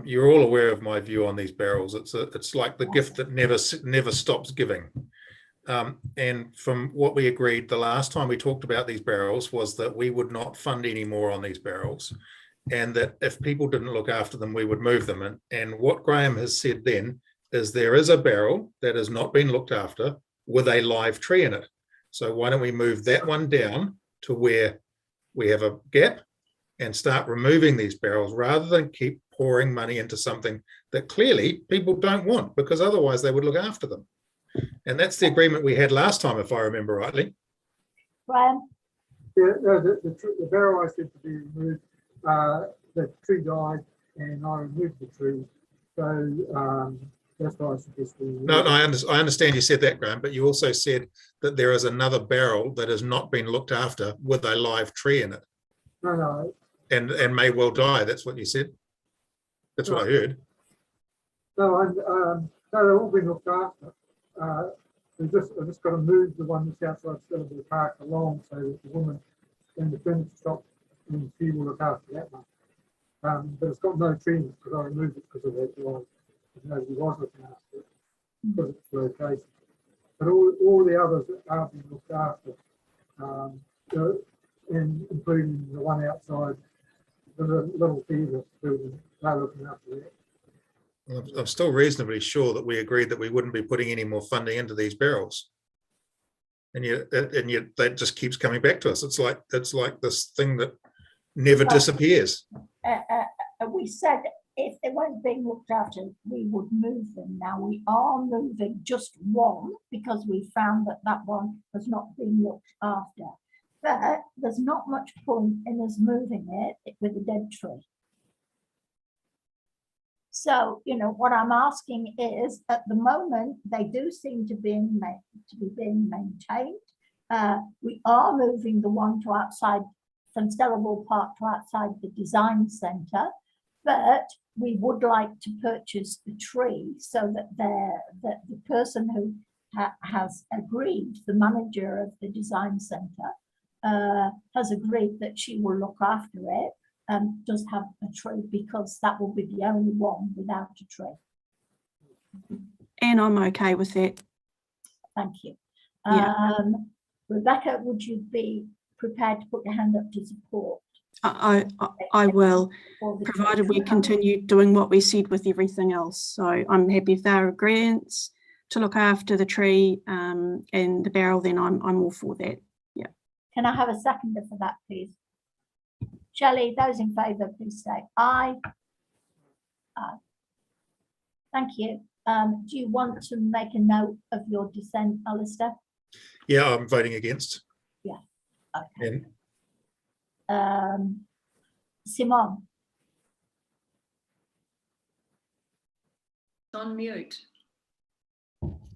You're all aware of my view on these barrels. It's like the gift that never stops giving. And from what we agreed the last time we talked about these barrels was that we would not fund any more on these barrels, and that if people didn't look after them, we would move them. And what Graham has said then is there is a barrel that has not been looked after with a live tree in it. So why don't we move that one down to where we have a gap and start removing these barrels rather than keep pouring money into something that clearly people don't want, because otherwise they would look after them. And that's the agreement we had last time, if I remember rightly. Graham? Yeah, no, the barrel I said to be removed, the tree died and I removed the tree. So that's why I suggested. No, I understand you said that, Graham, but you also said that there is another barrel that has not been looked after with a live tree in it No, and may well die. That's what you said. That's what I heard. no, they've all been looked after. I've just got to move the one that's outside Stellarville Park along so that the woman in the furniture shop, and she will look after that one. But it's got no trees because I removed it because of that line. Nobody was looking after it because it's location. But all the others are being looked after, and including the one outside the little theatre building, they're looking after that. I'm still reasonably sure that we agreed that we wouldn't be putting any more funding into these barrels. And yet that just keeps coming back to us. It's like this thing that never disappears. We said if they weren't being looked after, we would move them. Now we are moving just one because we found that one was not being looked after. But there's not much point in us moving it with a dead tree. So, what I'm asking is, at the moment, they do seem to be being maintained. We are moving the one to outside from Stellarville Park to outside the design centre, but we would like to purchase the tree so that the person who has agreed, the manager of the design centre, has agreed that she will look after it. Does have a tree because that will be the only one without a tree. And I'm okay with that. Thank you. Yeah. Rebecca, would you be prepared to put your hand up to support? I will, provided we continue doing what we said with everything else. So I'm happy if they're agreeants to look after the tree and the barrel, then I'm all for that. Yeah. Can I have a seconder for that, please? Shelley, those in favour, please say aye. Aye. Thank you. Do you want to make a note of your dissent, Alistair? Yeah, I'm voting against. Yeah. Okay. And Simone. On mute.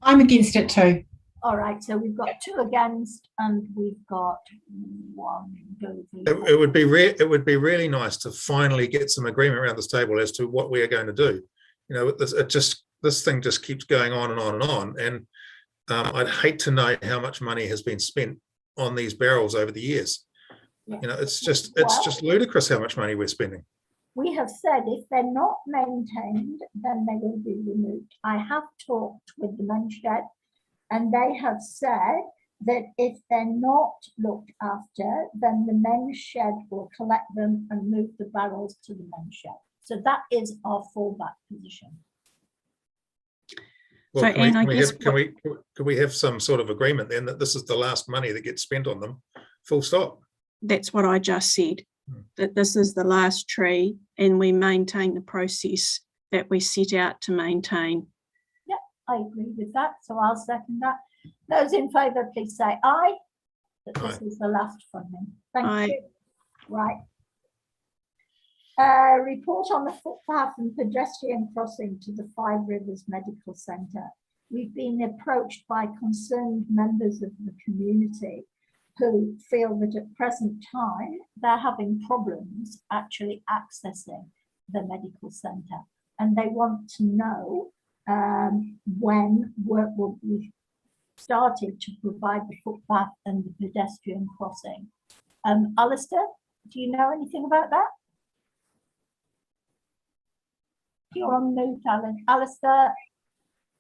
I'm against it too. All right, so we've got 2 against and we've got 1 go. it would be really nice to finally get some agreement around this table as to what we are going to do. This thing just keeps going on and on and on. And I'd hate to know how much money has been spent on these barrels over the years. Yeah. It's just ludicrous how much money we're spending. We have said if they're not maintained, then they will be removed. I have talked with the men's shed, and they have said that if they're not looked after, then the men's shed will collect them and move the barrels to the men's shed. So that is our fallback position. Well, So, Anne, I guess can we have some sort of agreement then that this is the last money that gets spent on them, full stop? that's what I just said, that this is the last tree and we maintain the process that we set out to maintain. Yeah, I agree with that. So I'll second that. Those in favour, please say aye. That this is the last funding. Thank you. Right. Report on the footpath and pedestrian crossing to the Five Rivers Medical Centre. We've been approached by concerned members of the community who feel that at present time they're having problems actually accessing the medical centre, and they want to know when work will be started to provide the footpath and the pedestrian crossing. Alistair, do you know anything about that? You're on mute, Alistair.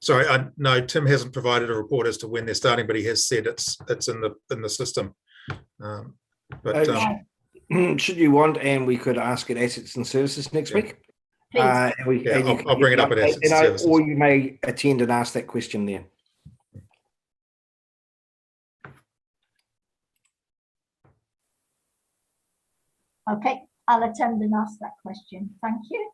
Sorry, no, Tim hasn't provided a report as to when they're starting, but he has said it's in the system. Should you want, and we could ask at Assets and Services next week. Please. I'll bring it up at Assets and Services. Or you may attend and ask that question there. Okay, I'll attend and ask that question. Thank you.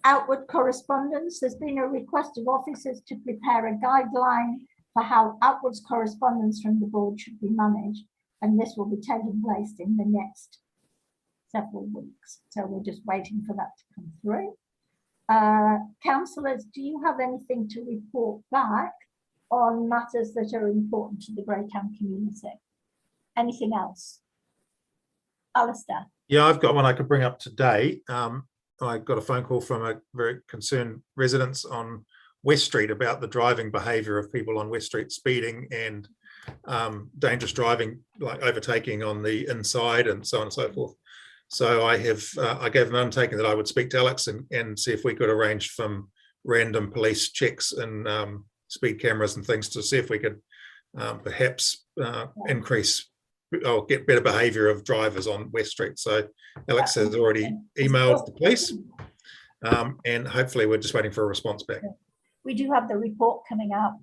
Outward correspondence. There's been a request of officers to prepare a guideline for how outwards correspondence from the board should be managed, and this will be taking place in the next several weeks. So we're just waiting for that to come through. Councillors, do you have anything to report back on matters that are important to the Greytown community? Anything else? Alistair? Yeah, I've got one I could bring up today. I got a phone call from a very concerned residents on West Street about the driving behaviour of people on West Street, speeding and dangerous driving, like overtaking on the inside and so on and so forth. So I gave an undertaking that I would speak to Alex and see if we could arrange some random police checks and speed cameras and things to see if we could perhaps increase or get better behaviour of drivers on West Street. So Alex has already emailed the police and hopefully we're just waiting for a response back. We do have the report coming up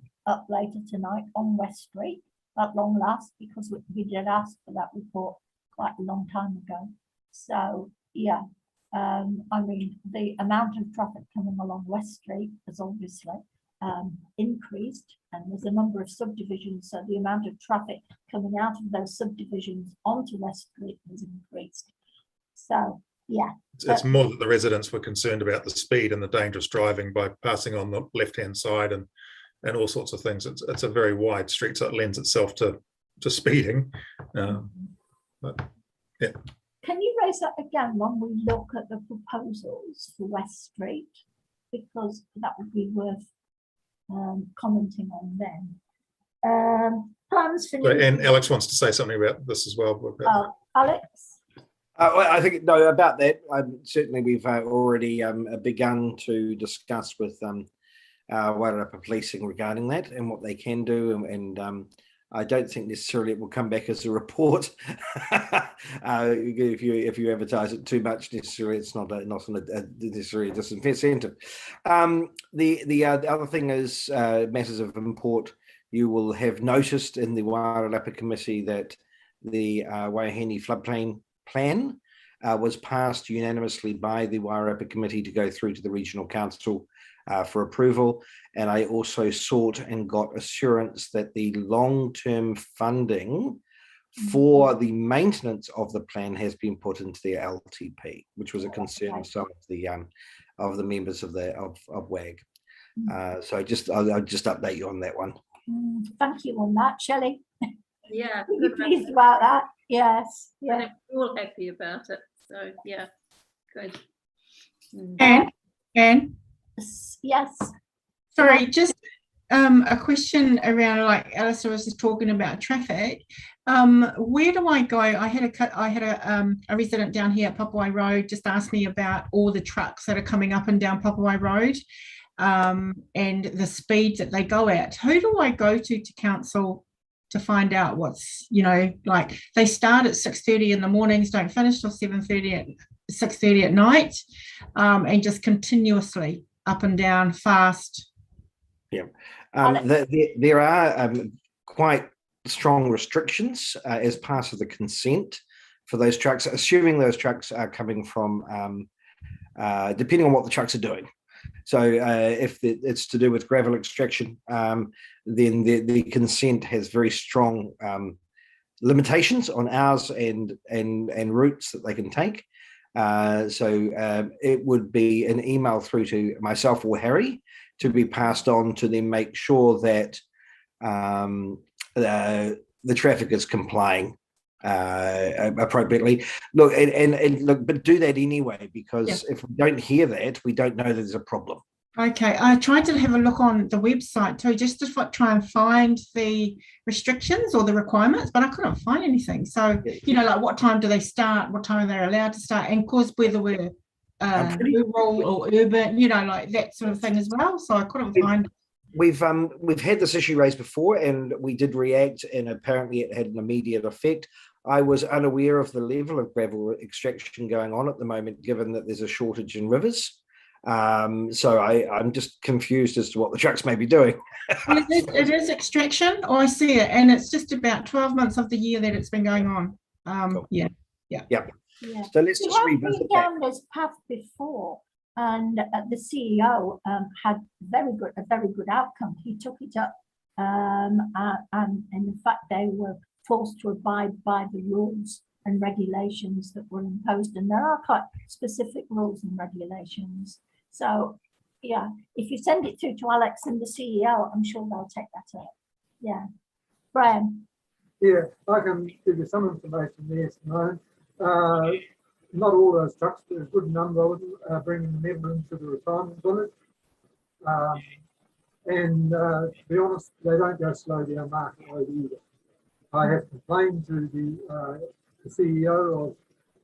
later tonight on West Street at long last, because we did ask for that report quite a long time ago. So yeah, I mean, the amount of traffic coming along West Street has obviously increased, and there's a number of subdivisions, so the amount of traffic coming out of those subdivisions onto West Street has increased. So yeah, it's more that the residents were concerned about the speed and the dangerous driving by passing on the left-hand side and all sorts of things. It's a very wide street, so it lends itself to speeding. But yeah. Can you raise that again when we look at the proposals for West Street? Because that would be worth commenting on then. Plans for And Alex wants to say something about this as well. Alex? Well, I think, no, about that, certainly we've already begun to discuss with Wairarapa Policing regarding that and what they can do, and I don't think necessarily it will come back as a report. If you advertise it too much, necessarily it's not necessarily a disincentive. The other thing is matters of import. You will have noticed in the Wairarapa Committee that the Waiheni floodplain plan was passed unanimously by the Wairarapa Committee to go through to the Regional Council for approval. And I also sought and got assurance that the long-term funding for the maintenance of the plan has been put into the LTP, which was a concern of some of the members of WAG. So I'll just update you on that one. Thank you on that, Shelley. Yeah, We're pleased about that. Yes, yeah. We're all happy about it. So yeah, good. And Yes. sorry, just a question around, like Alistair was just talking about traffic. Where do I go? I had a resident down here at Papawai Road just asked me about all the trucks that are coming up and down Papawai Road and the speeds that they go at. Who do I go to council to find out what's, like they start at 6:30 in the mornings, don't finish till 6:30 at night, and just continuously up and down fast? Yeah, there are quite strong restrictions as part of the consent for those trucks, assuming those trucks are coming from, depending on what the trucks are doing. So if it's to do with gravel extraction, then the consent has very strong limitations on hours and routes that they can take. So it would be an email through to myself or Harry to be passed on to then make sure that the traffic is complying appropriately. Look, and look, but do that anyway, because if we don't hear that, we don't know that there's a problem. Okay, I tried to have a look on the website too, just to try and find the restrictions or the requirements, but I couldn't find anything. So, like what time do they start, what time are they allowed to start, and of course whether we're rural or urban, like that sort of thing as well. So I couldn't find. We've had this issue raised before, and we did react, and apparently it had an immediate effect. I was unaware of the level of gravel extraction going on at the moment, given that there's a shortage in rivers. So I'm just confused as to what the trucks may be doing. Well, it is extraction. Oh, I see it, and it's just about 12 months of the year that it's been going on. Cool. Yeah. So let's just revisit been down this path before, and the CEO had a very good outcome. He took it up, and in fact they were forced to abide by the rules and regulations that were imposed, and there are quite specific rules and regulations. So, yeah, if you send it through to Alex and the CEO, I'm sure they'll take that up. Yeah. Brian? Yeah, I can give you some information there, Simone. Not all those trucks, but a good number of them are bringing them into the retirement village. And to be honest, they don't go slow down market road either. I have complained to the CEO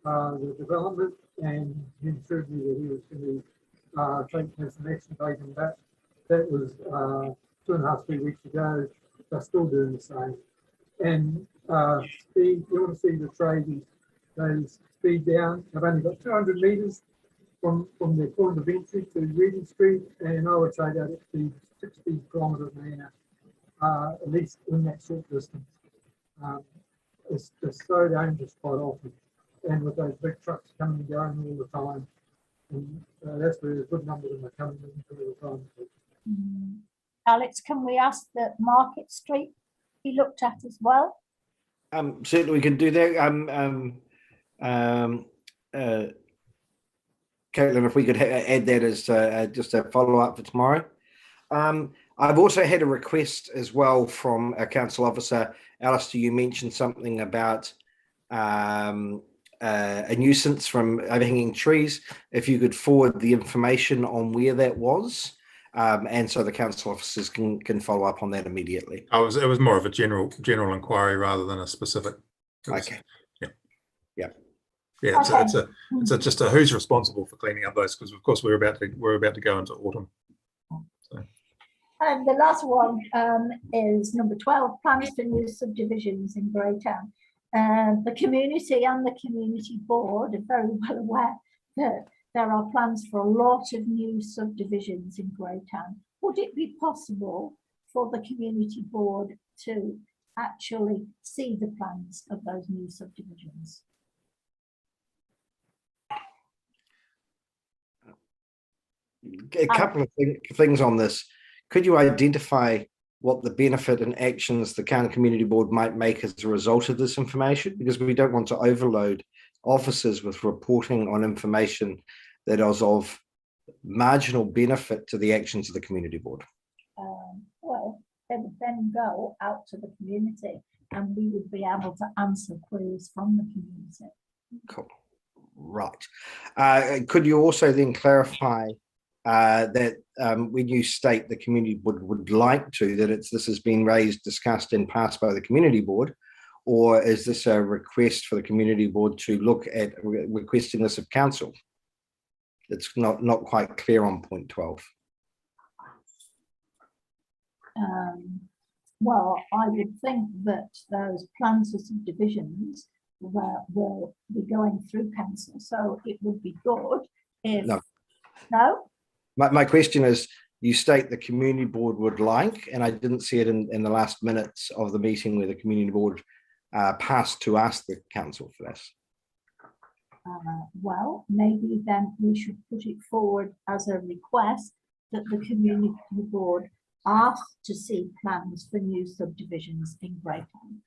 of the development, and he assured me that he was going to take some action taken back. That was 2.5, 3 weeks ago. They're still doing the same. And speed, you want to see the tradies, they speed down. They've only got 200 metres from their point of entry to Reading Street, and I would say that it's the 60 kilometres an hour, at least in that short distance. It's so dangerous quite often, and with those big trucks coming and going all the time, and that's where a good number of them are coming into the retirement. Alex, can we ask that Market Street be looked at as well? Certainly we can do that. Caitlin, if we could add that as just a follow-up for tomorrow. I've also had a request as well from a council officer. Alistair, you mentioned something about a nuisance from overhanging trees. If you could forward the information on where that was, and so the council officers can follow up on that immediately. It was more of a general inquiry rather than a specific. Okay. Yeah, it's just a who's responsible for cleaning up those, because of course we're about to go into autumn. So. And the last one is number 12, plans for new subdivisions in Greytown. The community and the community board are very well aware that there are plans for a lot of new subdivisions in Greytown. Would it be possible for the community board to actually see the plans of those new subdivisions? A couple of things on this. Could you identify what the benefit and actions the County Community Board might make as a result of this information? Because we don't want to overload officers with reporting on information that is of marginal benefit to the actions of the Community Board. Well, they would then go out to the community and we would be able to answer queries from the community. Cool. Right. Could you also then clarify that when you state the community board would like to, that this has been raised, discussed and passed by the community board, or is this a request for the community board to look at requesting this of council? It's not quite clear on point 12. Well, I would think that those plans for subdivisions will be going through council, so it would be good if no. My question is, you state the community board would like, and I didn't see it in the last minutes of the meeting where the community board passed to ask the council for this. Well, maybe then we should put it forward as a request that the community board ask to see plans for new subdivisions in Greytown.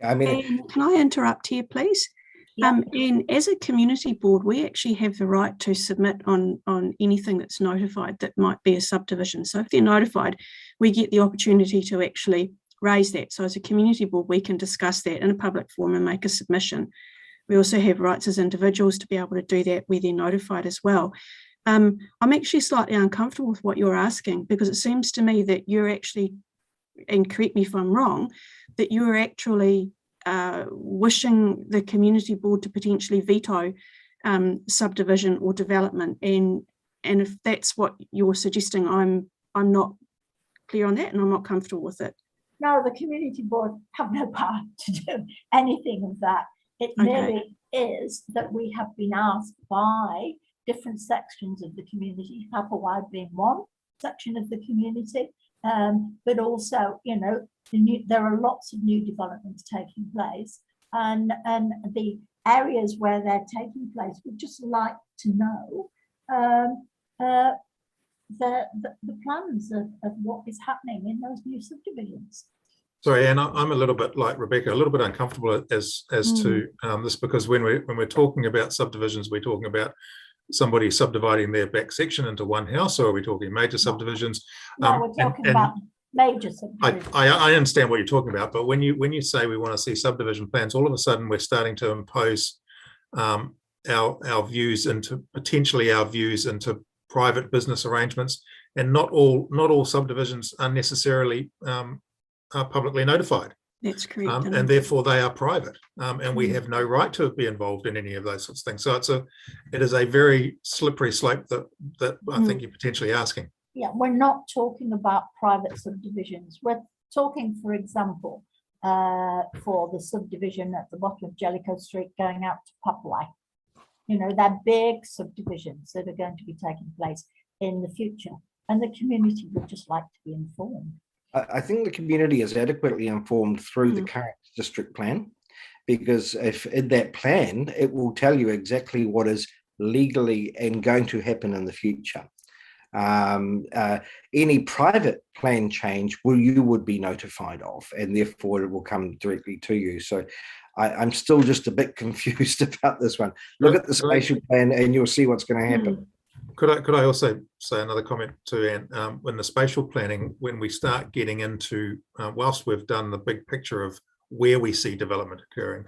I mean, can I interrupt here, please? Yeah. And as a community board, we actually have the right to submit on anything that's notified that might be a subdivision. So if they're notified, we get the opportunity to actually raise that. So as a community board, we can discuss that in a public forum and make a submission. We also have rights as individuals to be able to do that where they're notified as well. I'm actually slightly uncomfortable with what you're asking, because it seems to me that you're actually, and correct me if I'm wrong, that you're actually wishing the community board to potentially veto subdivision or development, and if that's what you're suggesting, I'm not clear on that, and I'm not comfortable with it. No, the community board have no power to do anything of that. It merely is that we have been asked by different sections of the community, Applewide being one section of the community, but also, you know, there are lots of new developments taking place, and the areas where they're taking place, we'd just like to know the plans of what is happening in those new subdivisions. Sorry, Anne, I'm a little bit like Rebecca, a little bit uncomfortable as to this, because when we're talking about subdivisions, we're talking about somebody subdividing their back section into one house, or are we talking major subdivisions? No, we're talking about major subdivisions. I understand what you're talking about, but when you say we want to see subdivision plans, all of a sudden we're starting to impose our views into private business arrangements, and not all subdivisions are necessarily are publicly notified. That's correct. And therefore they are private, and we have no right to be involved in any of those sorts of things. So it is a very slippery slope that I think you're potentially asking. Yeah, we're not talking about private subdivisions. We're talking, for example, for the subdivision at the bottom of Jellicoe Street going out to Popeye. You know, they're big subdivisions that are going to be taking place in the future, and the community would just like to be informed. I think the community is adequately informed through the current district plan, because if in that plan, it will tell you exactly what is legally and going to happen in the future. Any private plan change you would be notified of, and therefore it will come directly to you. So I'm still just a bit confused about this one. Look at the spatial plan and you'll see what's going to happen. Could I also say another comment too, Anne? In the spatial planning, when we start getting into, whilst we've done the big picture of where we see development occurring,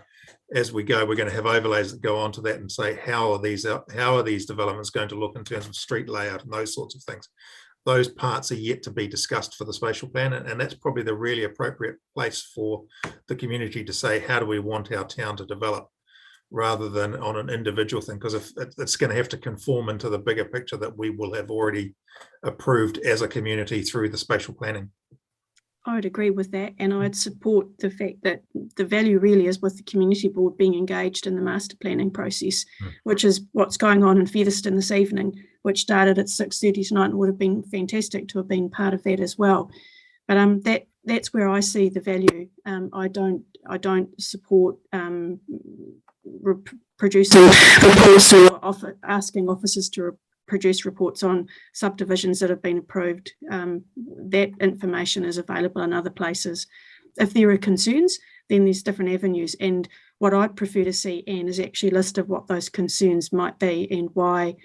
as we go, we're going to have overlays that go on to that and say, how are these developments going to look in terms of street layout and those sorts of things. Those parts are yet to be discussed for the spatial plan, and that's probably the really appropriate place for the community to say, how do we want our town to develop, rather than on an individual thing, because if it's going to have to conform into the bigger picture that we will have already approved as a community through the spatial planning. I would agree with that, and I'd support the fact that the value really is with the community board being engaged in the master planning process, which is what's going on in Featherston this evening, which started at 6:30 tonight, and would have been fantastic to have been part of that as well. But that's where I see the value. I don't support producing reports or asking officers to produce reports on subdivisions that have been approved. That information is available in other places. If there are concerns, then there's different avenues. And what I'd prefer to see, Anne, is actually a list of what those concerns might be and why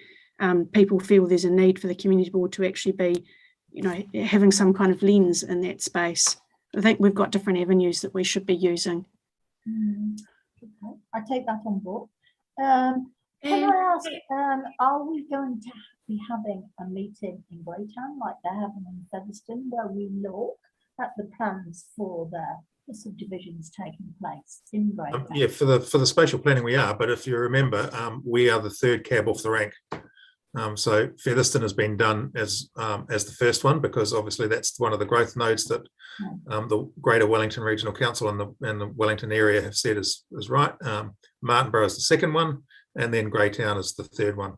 people feel there's a need for the community board to actually be, you know, having some kind of lens in that space. I think we've got different avenues that we should be using. Okay. I take that on board. Can I ask, are we going to be having a meeting in Greytown like they're having in Featherston, where we look at the plans for the subdivisions taking place in Greytown? Yeah, for the spatial planning we are, but if you remember, we are the third cab off the rank. So Featherston has been done as the first one, because obviously that's one of the growth nodes that the Greater Wellington Regional Council and the Wellington area have said is right. Martinborough is the second one, and then Greytown is the third one.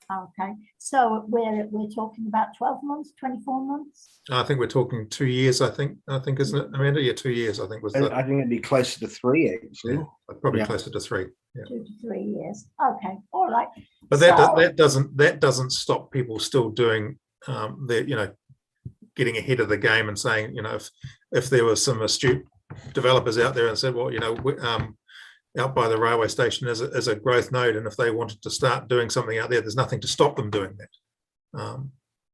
Okay, so we're talking about 12 months, 24 months? I think we're talking 2 years, I think, isn't it, Amanda? Yeah, 2 years, I think was I think it'd be closer to 3, actually. Yeah, probably closer to 3. Yeah. 2 to 3 years. Okay, all right. But that doesn't stop people still doing getting ahead of the game and saying, if there were some astute developers out there and said, well, out by the railway station is a growth node, and if they wanted to start doing something out there, there's nothing to stop them doing that.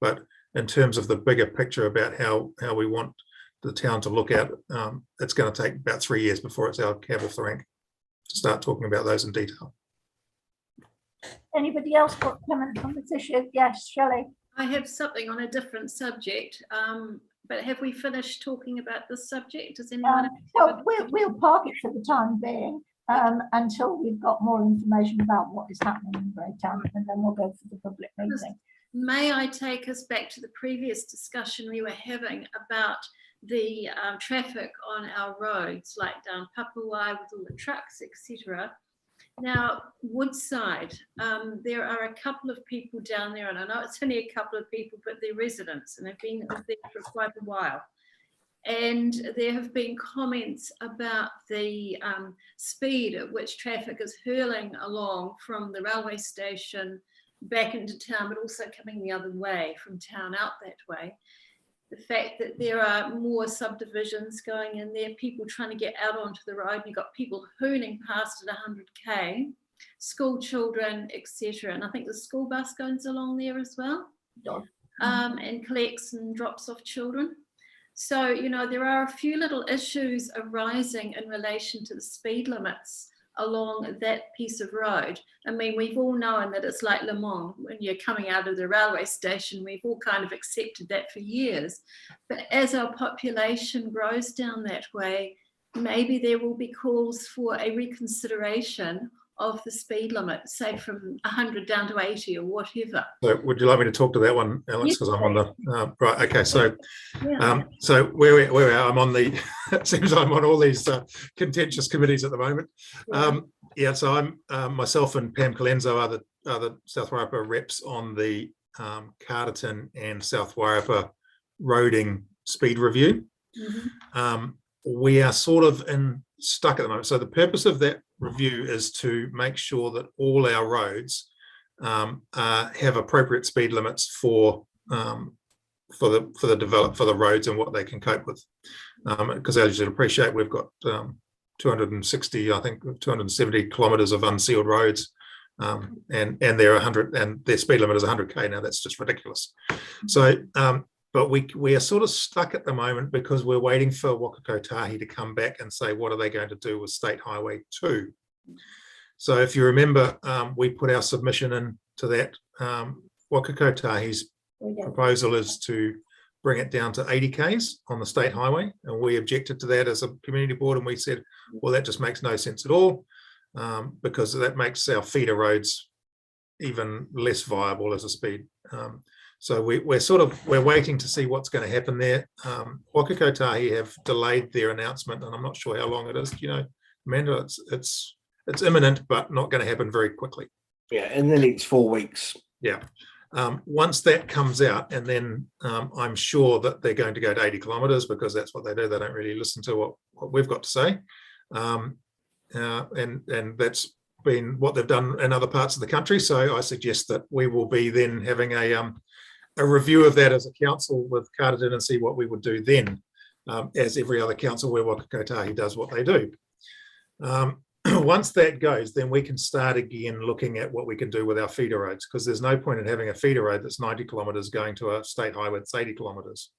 But in terms of the bigger picture about how we want the town to look at, it's going to take about 3 years before it's our cab off the rank to start talking about those in detail. Anybody else got comments on this issue? Yes, Shelley. I have something on a different subject, but have we finished talking about this subject? Does anyone? Well, we'll park it for the time being until we've got more information about what is happening in Greytown, and then we'll go for the public meeting. May I take us back to the previous discussion we were having about the traffic on our roads, like down Papawai with all the trucks, etc. Now, Woodside, there are a couple of people down there, and I know it's only a couple of people, but they're residents and they've been there for quite a while. And there have been comments about the speed at which traffic is hurling along from the railway station back into town, but also coming the other way from town out that way. The fact that there are more subdivisions going in there, people trying to get out onto the road, you've got people hooning past at 100k. school children, etc. And I think the school bus goes along there as well, and collects and drops off children. So, you know, there are a few little issues arising in relation to the speed limits along that piece of road. I mean, we've all known that it's like Le Mans when you're coming out of the railway station. We've all kind of accepted that for years. But as our population grows down that way, maybe there will be calls for a reconsideration of the speed limit, say from 100 down to 80 or whatever. So would you like me to talk to that one, Alex? Yes, Because I'm on the right. Okay, so Yeah. so where we are, I'm on the. It seems I'm on all these contentious committees at the moment. Yeah, so I'm myself and Pam Colenso are the South Wairarapa reps on the Carterton and South Wairarapa roading speed review. We are sort of stuck at the moment. So the purpose of that review is to make sure that all our roads have appropriate speed limits for the roads and what they can cope with. Because as you'd appreciate, we've got 260, I think 270 kilometres of unsealed roads, and they're 100, and their speed limit is 100k now. That's just ridiculous. So. But we are sort of stuck at the moment because we're waiting for Wakakotahi to come back and say, what are they going to do with State Highway 2? So if you remember, we put our submission in to that. Wakakotahi's proposal is to bring it down to 80 k's on the State Highway. And we objected to that as a community board. And we said, well, that just makes no sense at all, because that makes our feeder roads even less viable as a speed. So we're waiting to see what's going to happen there. Wakakotahi have delayed their announcement, and I'm not sure how long it is. You know, Amanda, it's imminent, but not going to happen very quickly. Yeah, in the next 4 weeks. Yeah. Once that comes out, and then I'm sure that they're going to go to 80 kilometres because that's what they do. They don't really listen to what we've got to say, and that's been what they've done in other parts of the country. So I suggest that we will be then having a review of that as a council with Carterton and see what we would do then, as every other council where Wakakotahi does what they do. Once that goes, then we can start again looking at what we can do with our feeder roads, because there's no point in having a feeder road that's 90 kilometres going to a state highway that's 80 kilometres.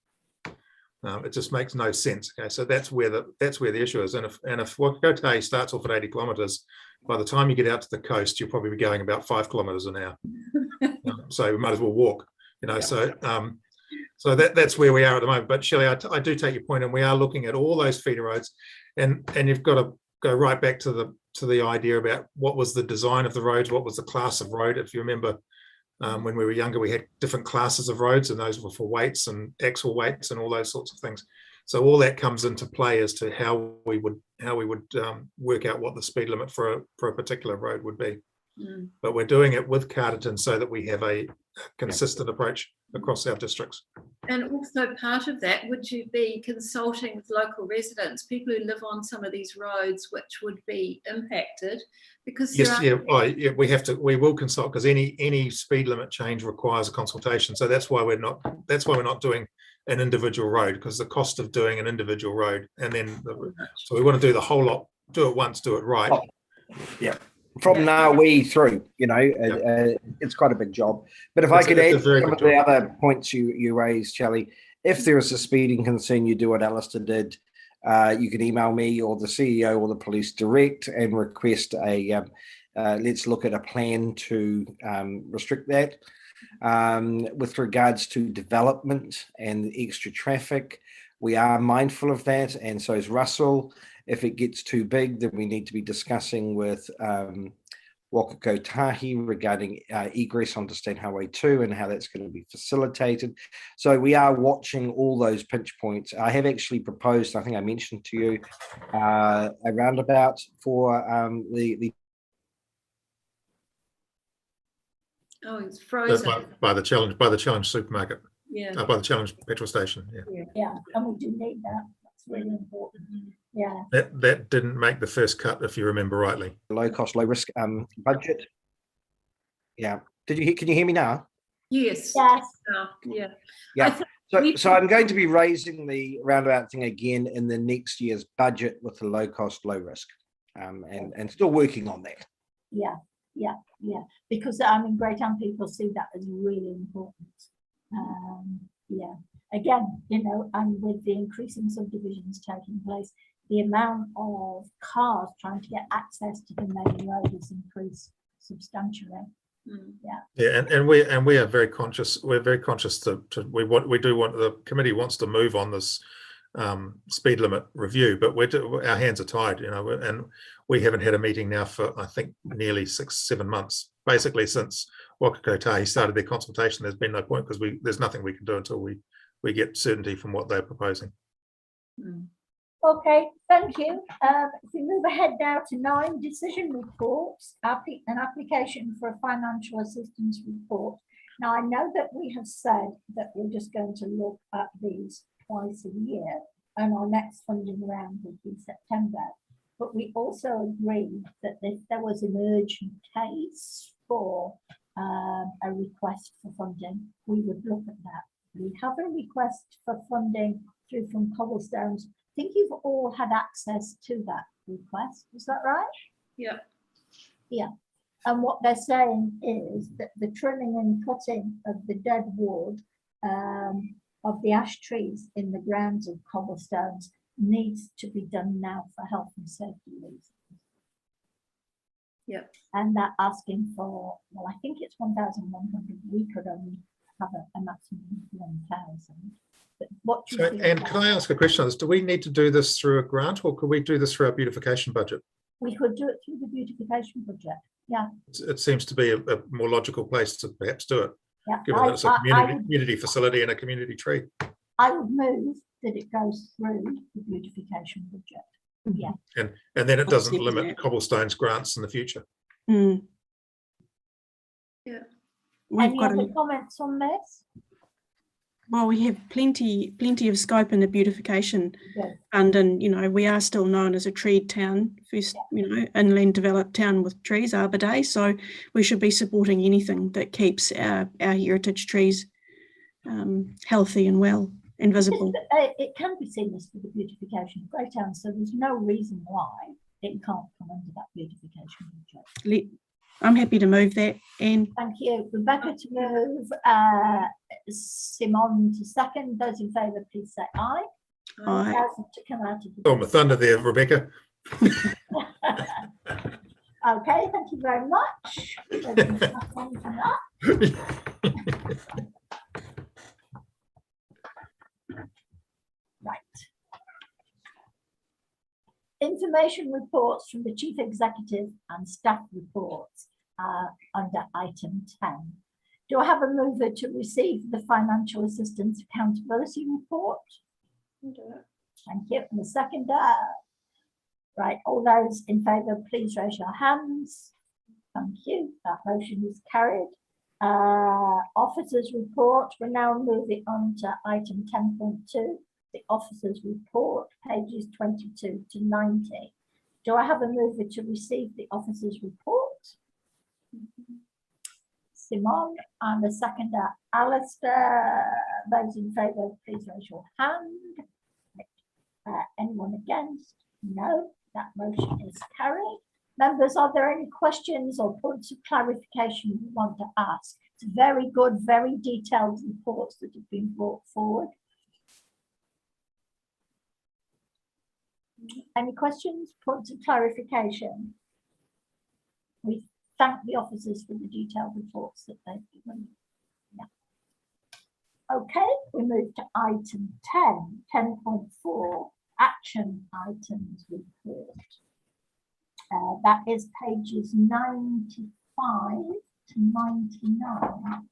It just makes no sense. Okay, so that's where the issue is. And if Wakakotahi starts off at 80 kilometres, by the time you get out to the coast, you'll probably be going about 5 kilometres an hour. So we might as well walk. You know, so that's where we are at the moment. But Shelley, I do take your point, and we are looking at all those feeder roads, and you've got to go right back to the idea about what was the design of the roads, what was the class of road. If you remember, when we were younger, we had different classes of roads, and those were for weights and axle weights and all those sorts of things. So all that comes into play as to how we would work out what the speed limit for a particular road would be. But we're doing it with Carterton so that we have a consistent approach across our districts. And also part of that, would you be consulting with local residents, people who live on some of these roads which would be impacted? Because we will consult, because any speed limit change requires a consultation. So that's why we're not doing an individual road, because the cost of doing an individual road, and then so we want to do the whole lot, do it once, do it right. Yeah. From now through, you know, it's quite a big job. But if I could add some of the other points you raised, Shelley, if there is a speeding concern, you do what Alistair did. You can email me or the CEO or the police direct and request let's look at a plan to restrict that. With regards to development and extra traffic, we are mindful of that, and so is Russell. If it gets too big, then we need to be discussing with Wakakotahi regarding egress onto State Highway 2 and how that's going to be facilitated. So we are watching all those pinch points. I have actually proposed, I think I mentioned to you, a roundabout for the Oh, it's frozen. By the Challenge supermarket. Yeah. By the Challenge petrol station. Yeah, and we do need that. That's really important. Yeah. That didn't make the first cut, if you remember rightly. Low cost, low risk budget. Yeah. Can you hear me now? Yes. Yes. Yeah. Yeah. So I'm going to be raising the roundabout thing again in the next year's budget with the low cost, low risk, and still working on that. Yeah. Yeah, because I mean, Greytown people see that as really important. Yeah, again, you know, and with the increasing subdivisions taking place, the amount of cars trying to get access to the main road has increased substantially. Yeah, and we are very conscious. We're very conscious we do want, the committee wants to move on this speed limit review, but our hands are tied, you know, and we haven't had a meeting now for, I think, nearly 6-7 months, basically since Wakako Tahi started their consultation. There's been no point, because there's nothing we can do until we get certainty from what they're proposing. Okay, thank you. If we move ahead now to 9, decision reports, an application for a financial assistance report. Now, I know that we have said that we're just going to look at these twice a year, and our next funding round will be September. But we also agreed that if there was an urgent case for a request for funding, we would look at that. We have a request for funding through from Cobblestones. I think you've all had access to that request. Is that right? Yeah. Yeah. And what they're saying is that the trimming and cutting of the dead wood of the ash trees in the grounds of Cobblestones needs to be done now for health and safety reasons. Yeah. And they're asking for, well, I think it's 1,100. We could only have a maximum of 1,000. But what do you think? And can I ask a question on this? Do we need to do this through a grant, or could we do this through our beautification budget? We could do it through the beautification budget. Yeah. It seems to be a more logical place to perhaps do it, Yeah. given that it's a community facility and a community tree. I would move that it goes through the beautification budget. Yeah. And then it doesn't limit Cobblestone's grants in the future. Yeah. Any other comments on this? Well, we have plenty of scope in the beautification fund, and you know, we are still known as a treed town, first, you know, inland developed town with trees, Arbor Day. So we should be supporting anything that keeps our heritage trees healthy and well and visible. It can be seen as for the beautification of Greytown, so there's no reason why it can't come under that beautification budget. I'm happy to move that. And thank you, Rebecca, to move. Simon to second. Those in favour, please say aye. Aye. To come out of the Oh, my thunder there, Rebecca. Okay, thank you very much. Right. Information reports from the Chief Executive and staff reports under item 10. Do I have a mover to receive the financial assistance accountability report? Thank you. And the seconder. Right, all those in favour, please raise your hands. Thank you. That motion is carried. Officers report. We're now moving on to item 10.2. The officers report, pages 22 to 90. Do I have a mover to receive the officers report? Simon, and the seconder, Alistair. Those in favour, please raise your hand. Anyone against? No, that motion is carried. Members, are there any questions or points of clarification you want to ask? It's very good, very detailed reports that have been brought forward. Any questions, points of clarification? We thank the officers for the detailed reports that they've given. Yeah. Okay, we move to item 10.4, action items report. That is pages 95 to 99.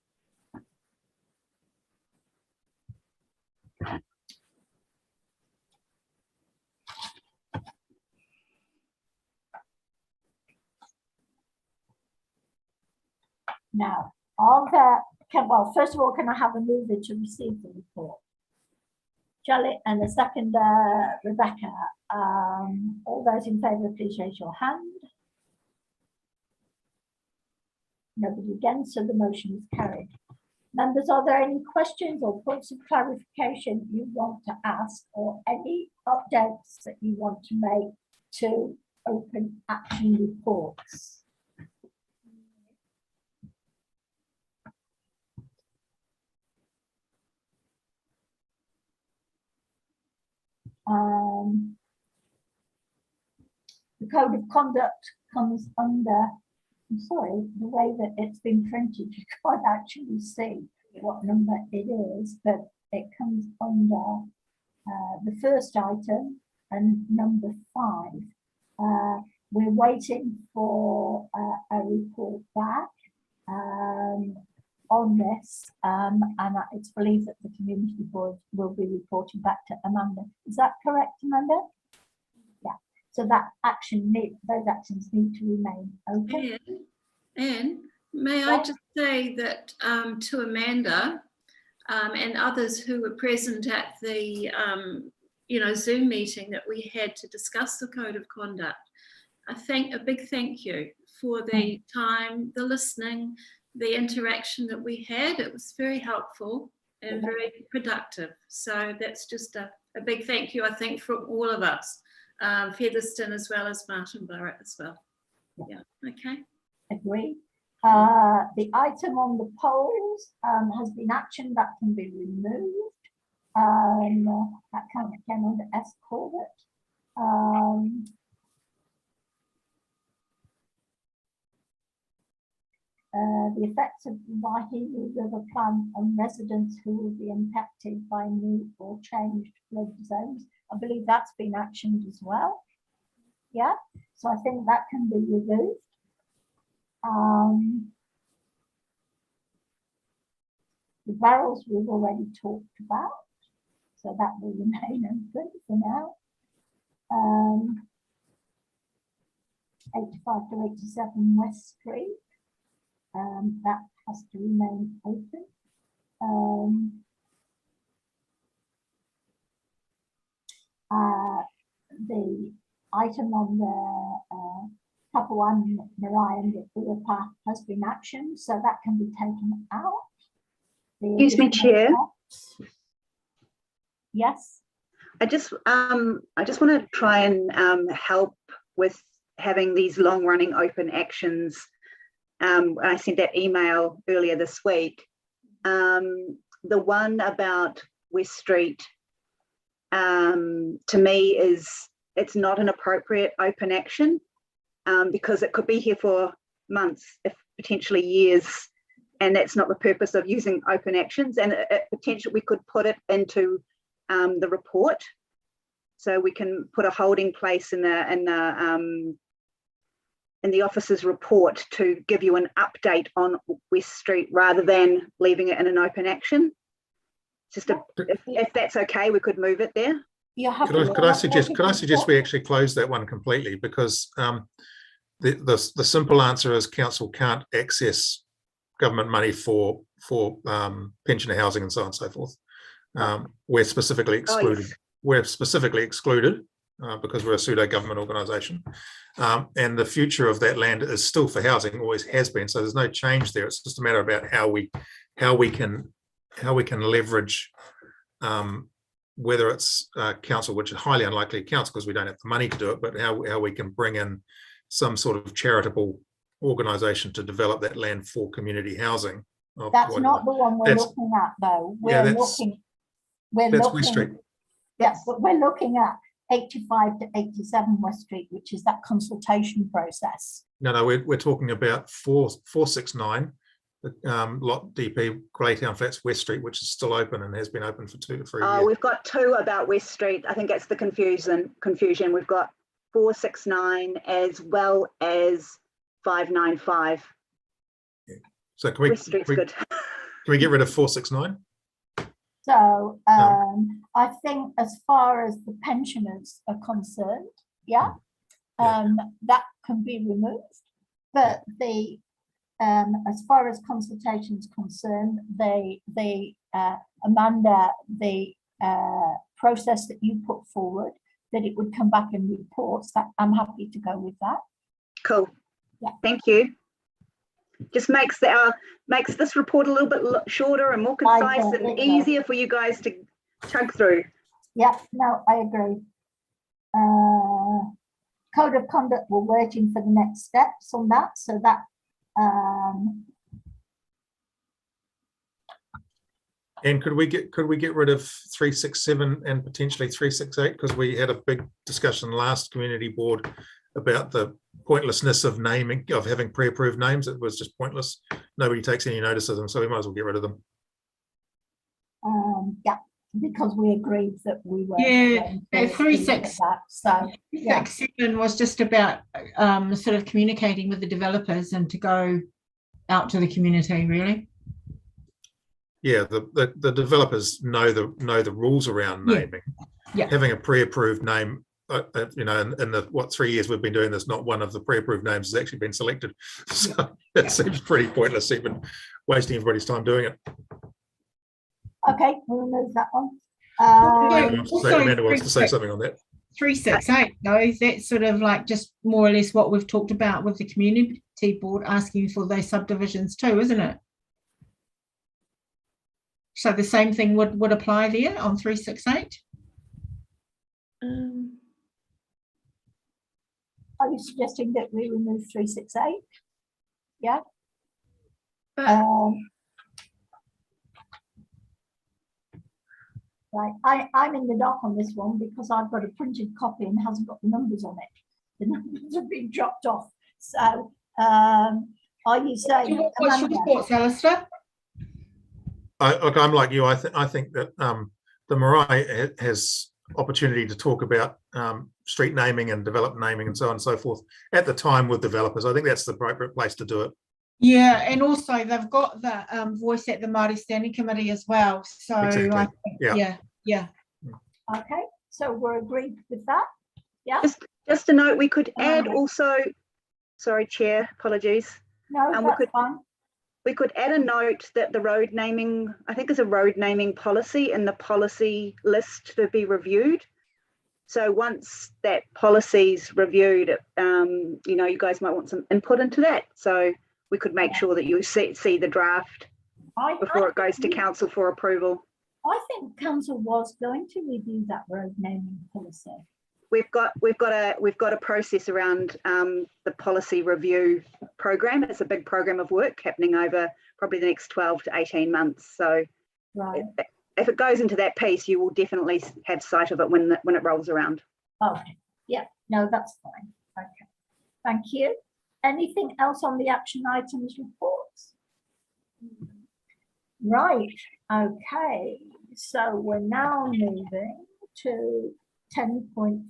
Now, well, first of all, can I have a mover to receive the report? Shelley, and the second, Rebecca. All those in favour, please raise your hand. Nobody against, so the motion is carried. Members, are there any questions or points of clarification you want to ask, or any updates that you want to make to open action reports? The code of conduct comes under, I'm sorry, the way that it's been printed, you can't actually see what number it is, but it comes under the first item and number 5. We're waiting for a report back on this, and it's believed that the community board will be reporting back to Amanda. Is that correct, Amanda? Yeah. So that those actions need to remain open. And may I just say that to Amanda and others who were present at the Zoom meeting that we had to discuss the code of conduct, a big thank you for the time, the listening, the interaction that we had. It was very helpful and very productive. So that's just a big thank you, I think, from all of us, Featherston as well as Martin Borough as well. Yeah, okay. Agree. The item on the polls has been actioned. That can be removed. That came under S. Corbett. The effects of the Waihiru River Plan on residents who will be impacted by new or changed flood zones. I believe that's been actioned as well. Yeah, so I think that can be removed. The barrels we've already talked about, so that will remain open for now. 85 to 87 West Street. That has to remain open. The item on the Papuan Narayan path has been actioned, so that can be taken out. Excuse me, Chair. Yes. I just want to try and help with having these long-running open actions. I sent that email earlier this week. The one about West Street, to me, it's not an appropriate open action because it could be here for months, if potentially years, and that's not the purpose of using open actions. And potentially we could put it into the report, so we can put a holding place in the officer's report to give you an update on West Street rather than leaving it in an open action. Just if that's okay, we could move it there. Could I suggest we actually close that one completely, because the simple answer is council can't access government money for pensioner housing and so on and so forth. We're specifically excluded. Oh, yes. We're specifically excluded because we're a pseudo government organisation, and the future of that land is still for housing, always has been. So there's no change there. It's just a matter about how we can leverage, whether it's council, which is highly unlikely council because we don't have the money to do it, but how we can bring in some sort of charitable organisation to develop that land for community housing. That's not the one we're looking at, though. We're looking. West Street. Yes, but we're looking at 85 to 87 West Street, which is that consultation process. No, we're talking about 469, lot DP, Greytown Flats, West Street, which is still open and has been open for 2 to 3 years. We've got 2 about West Street. I think that's the confusion. We've got 469 as well as 595. Yeah. So can we, West Street's good. Can we get rid of 469? So I think as far as the pensioners are concerned, that can be removed. But as far as consultation is concerned, Amanda, the process that you put forward, that it would come back in reports, that I'm happy to go with that. Cool. Yeah. Thank you. Just makes this report a little bit shorter and more concise and easier for you guys to chug through. Yeah, no, I agree. Code of conduct, we're waiting for the next steps on that, so that And could we get rid of 367 and potentially 368? Because we had a big discussion last community board about the pointlessness of naming, of having pre-approved names. It was just pointless. Nobody takes any notice of them, so we might as well get rid of them. Yeah, because we agreed that we were. Yeah, going to 36. that, so yeah. 7 was just about sort of communicating with the developers and to go out to the community, really. Yeah, the developers know the rules around naming. Yeah. Having a pre-approved name, you know, in the 3 years we've been doing this, not one of the pre-approved names has actually been selected. So it seems pretty pointless even wasting everybody's time doing it. Okay, we'll remove that one. Amanda wants to say something on that. 368 though, that's sort of like just more or less what we've talked about with the community board asking for those subdivisions too, isn't it? So the same thing would apply there on 368. Are you suggesting that we remove 368? Yeah. Right, I'm in the dark on this one because I've got a printed copy and hasn't got the numbers on it. The numbers have been dropped off. So are you saying? What's your thoughts, Alistair? I'm like you. I think that the Marae has opportunity to talk about street naming and develop naming and so on and so forth at the time with developers. I think that's the appropriate place to do it. Yeah, and also they've got the voice at the Māori Standing Committee as well. So Exactly. I think, yeah. Okay, so we're agreed with that. Yeah. Just a note, we could add also, sorry, Chair, apologies. No, that's fine. We could add a note that the road naming, I think there's a road naming policy in the policy list to be reviewed. So once that policy's reviewed, you know, you guys might want some input into that. So we could make sure that you see the draft before it goes to council for approval. I think council was going to review that road naming policy. We've got a process around the policy review program. It's a big program of work happening over probably the next 12 to 18 months. So right. If it goes into that piece, you will definitely have sight of it when it rolls around. Okay. Yeah. No, that's fine. Okay. Thank you. Anything else on the action items reports? Right. Okay. So we're now moving to 10.5,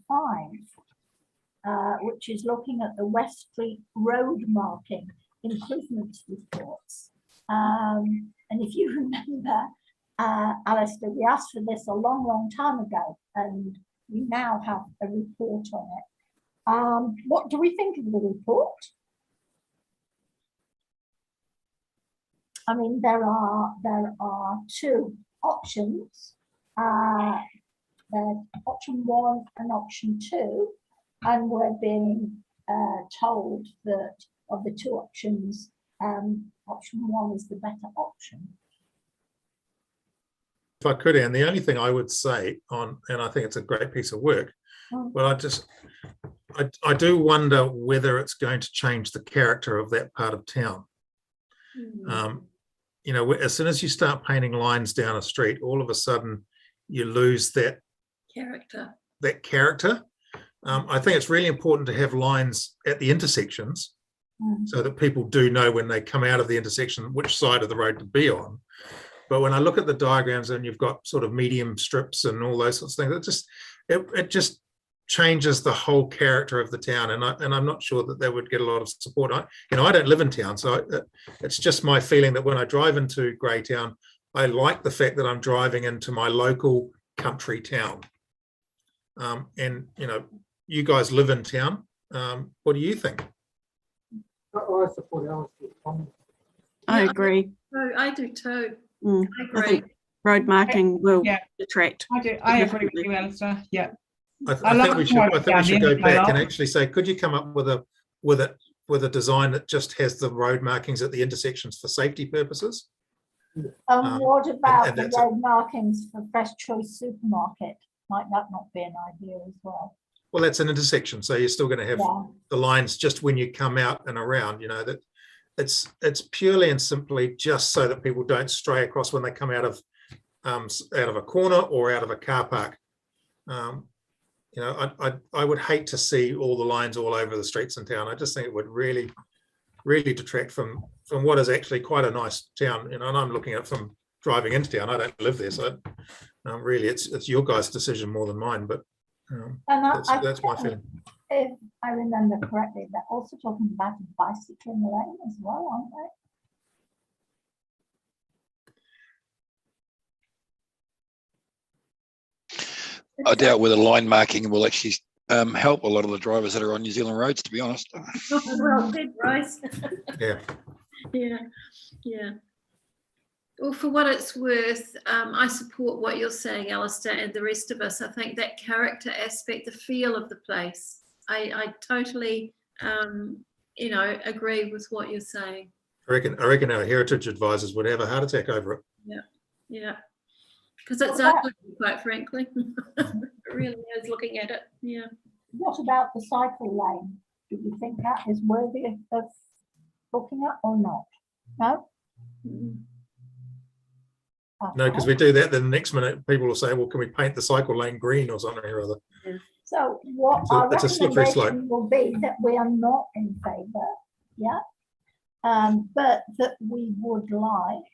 which is looking at the West Street road marking improvements reports. And if you remember, Alistair, we asked for this a long, long time ago, and we now have a report on it. What do we think of the report? I mean, there are two options. Option 1 and option 2, and we're being told that of the two options, option 1 is the better option. If I could, Anne, the only thing I would say on, and I think it's a great piece of work, but I do wonder whether it's going to change the character of that part of town. You know, as soon as you start painting lines down a street, all of a sudden you lose that character. I think it's really important to have lines at the intersections so that people do know when they come out of the intersection which side of the road to be on. But when I look at the diagrams and you've got sort of medium strips and all those sorts of things, it just changes the whole character of the town, and I'm not sure that would get a lot of support. I don't live in town, so it's just my feeling that when I drive into Greytown, I like the fact that I'm driving into my local country town. And you know, you guys live in town. What do you think? I support Alice's comments. I agree. Oh, I do too. I I agree. think road marking will detract. I agree with you, Alistair. Yeah. I think we should go back and actually say, could you come up with a design that just has the road markings at the intersections for safety purposes? What about the road markings for Fresh Choice Supermarket? Might that not be an idea as well? Well, that's an intersection, so you're still going to have the lines just when you come out and around. You know, that it's purely and simply just so that people don't stray across when they come out of out of a corner or out of a car park. You know, I would hate to see all the lines all over the streets in town. I just think it would really detract from what is actually quite a nice town. You know, and I'm looking at it from driving into town. I don't live there, so really it's your guys' decision more than mine. But that's my feeling. If I remember correctly, they're also talking about a bicycling lane as well, aren't they? I doubt whether line marking will actually help a lot of the drivers that are on New Zealand roads, to be honest. Well said, Bryce. Yeah. Yeah. Well, for what it's worth, I support what you're saying, Alistair, and the rest of us. I think that character aspect, the feel of the place, I totally, you know, agree with what you're saying. I reckon our heritage advisors would have a heart attack over it. Yeah. Because it's ugly, quite frankly. It really is, looking at it. Yeah. What about the cycle lane? Do you think that is worthy of looking at or not? No? No, because we do that, then the next minute people will say, well, can we paint the cycle lane green or something or other? Yeah. So what our it's a slippery slope. recommendation will be that we are not in favour, but that we would like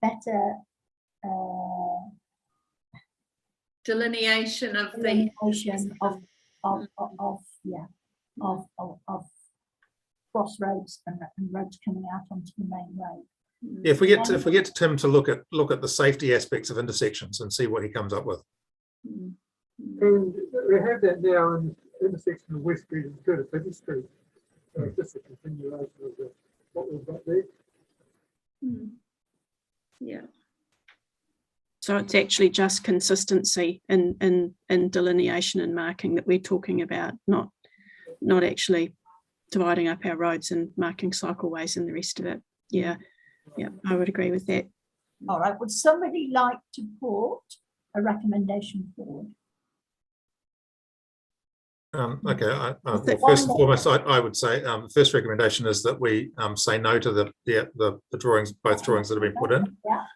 better Delineation of delineation of crossroads and roads coming out onto the main road. Yeah, if we get to Tim to look at the safety aspects of intersections and see what he comes up with. And we have that now in the intersection of West Street and Curtis Street. Just a continuation of what we've got there. Yeah. So it's actually just consistency in delineation and marking that we're talking about, not actually dividing up our roads and marking cycleways and the rest of it. Yeah, I would agree with that. All right, would somebody like to put a recommendation forward? Okay, well, first and foremost, I would say the first recommendation is that we say no to the drawings, both drawings that have been put in. Yeah.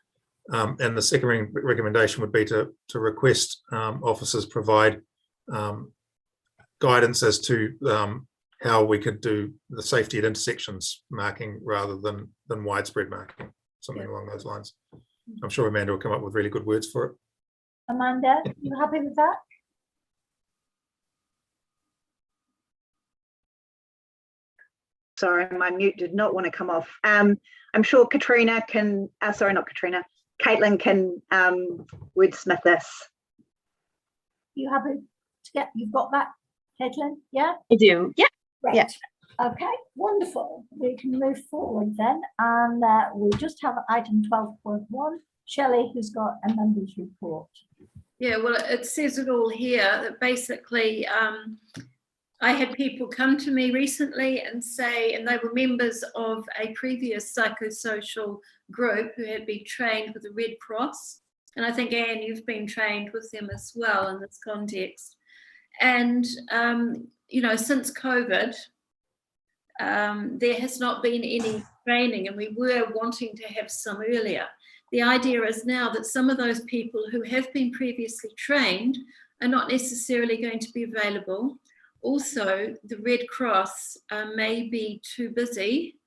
And the second recommendation would be to request officers provide guidance as to how we could do the safety at intersections marking rather than widespread marking, something along those lines. I'm sure Amanda will come up with really good words for it. Amanda, you happy with that? Sorry, my mute did not want to come off. I'm sure Katrina can, sorry, not Katrina, Caitlin can wordsmith this. You happy to get, you've got that, Caitlin? Yeah? I do. Yeah. Right. Yeah. Okay, wonderful. We can move forward then. And we just have item 12.1. Shelley, who's got a member's report. Yeah, well, it says it all here that basically I had people come to me recently and say, and they were members of a previous psychosocial group who had been trained with the Red Cross. And I think, Anne, you've been trained with them as well in this context. And, you know, since COVID, there has not been any training, and we were wanting to have some earlier. The idea is now that some of those people who have been previously trained are not necessarily going to be available. Also, the Red Cross may be too busy,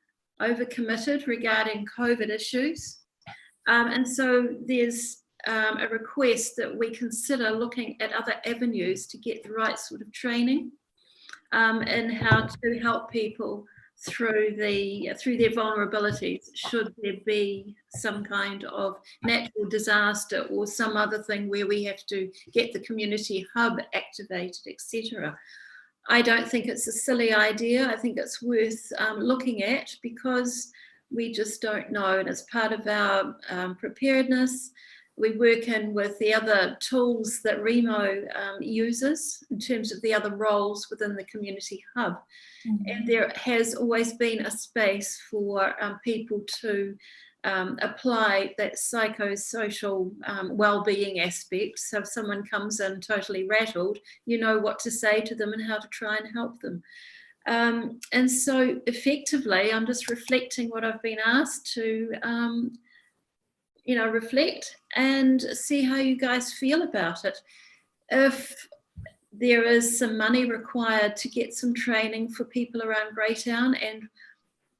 overcommitted regarding COVID issues. And so there's a request that we consider looking at other avenues to get the right sort of training and how to help people through their vulnerabilities should there be some kind of natural disaster or some other thing where we have to get the community hub activated, etc. I don't think it's a silly idea. I think it's worth looking at because we just don't know. And as part of our preparedness, we work in with the other tools that Remo uses in terms of the other roles within the community hub. Mm-hmm. And there has always been a space for people to apply that psychosocial well-being aspect. So if someone comes in totally rattled, you know what to say to them and how to try and help them. And so effectively, I'm just reflecting what I've been asked to reflect and see how you guys feel about it. If there is some money required to get some training for people around Greytown, and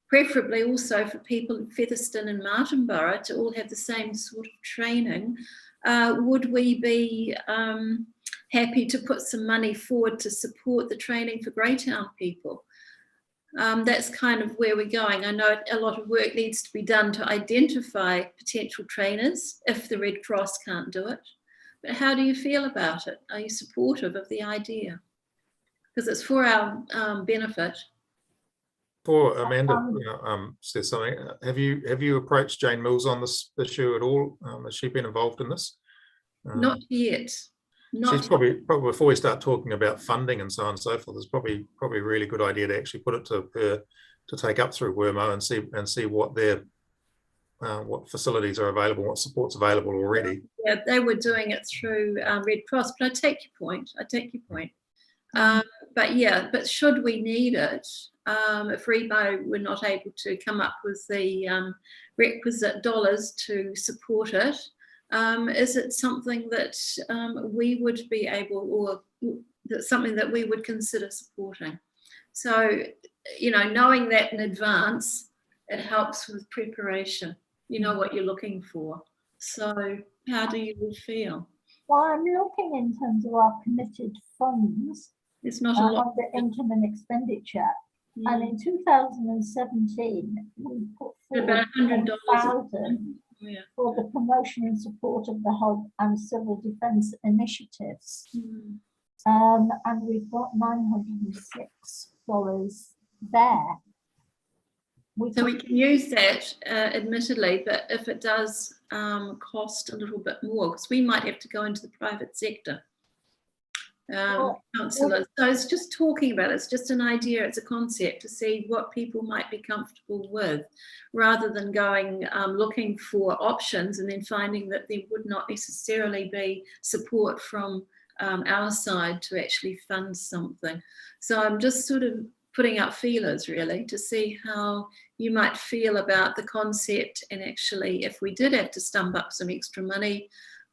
preferably also for people in Featherston and Martinborough to all have the same sort of training, would we be happy to put some money forward to support the training for Greytown people? That's kind of where we're going. I know a lot of work needs to be done to identify potential trainers if the Red Cross can't do it. But how do you feel about it? Are you supportive of the idea? Because it's for our benefit. Before Amanda says something, have you approached Jane Mills on this issue at all? Has she been involved in this? Not yet. She's probably before we start talking about funding and so on and so forth, it's probably a really good idea to actually put it to her to take up through WRMO and see what their what facilities are available, what support's available already. Yeah, they were doing it through Red Cross, but I take your point. But should we need it, if Rebo were not able to come up with the requisite dollars to support it, is it something that we would be able, or that's something that we would consider supporting? So, knowing that in advance, it helps with preparation. You know what you're looking for. So how do you feel? Well, I'm looking in terms of our committed funds. It's not a lot. Under income and expenditure. And in 2017, we put forward about $100 for the promotion and support of the health and civil defence initiatives. And we've got $906 there. So we can use that, admittedly, but if it does cost a little bit more, because we might have to go into the private sector. Councillors. So it's just talking about it. It's just an idea. It's a concept to see what people might be comfortable with, rather than going looking for options and then finding that there would not necessarily be support from our side to actually fund something. So I'm just sort of putting out feelers really to see how you might feel about the concept, and actually if we did have to stump up some extra money,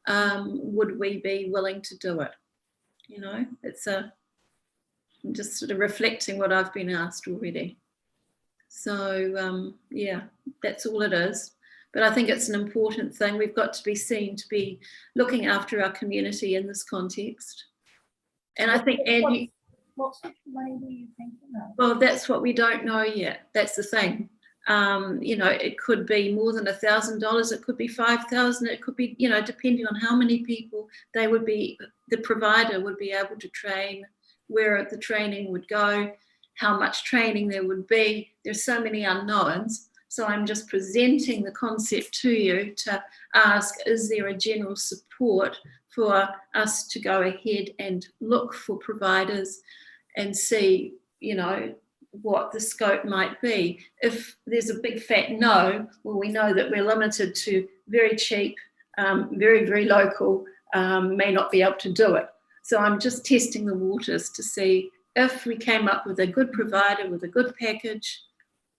would we be willing to do it? I'm just sort of reflecting what I've been asked already. So yeah, that's all it is. But I think it's an important thing. We've got to be seen to be looking after our community in this context. And I think, Andy, what sort of money were you thinking of? Well, that's what we don't know yet. That's the thing. It could be more than $1,000. It could be $5,000. It could be, depending on how many people the provider would be able to train, where the training would go, how much training there would be. There's so many unknowns. So I'm just presenting the concept to you to ask, is there a general support for us to go ahead and look for providers and see, what the scope might be. If there's a big fat no, well, we know that we're limited to very cheap, very, very local, may not be able to do it. So I'm just testing the waters to see if we came up with a good provider with a good package,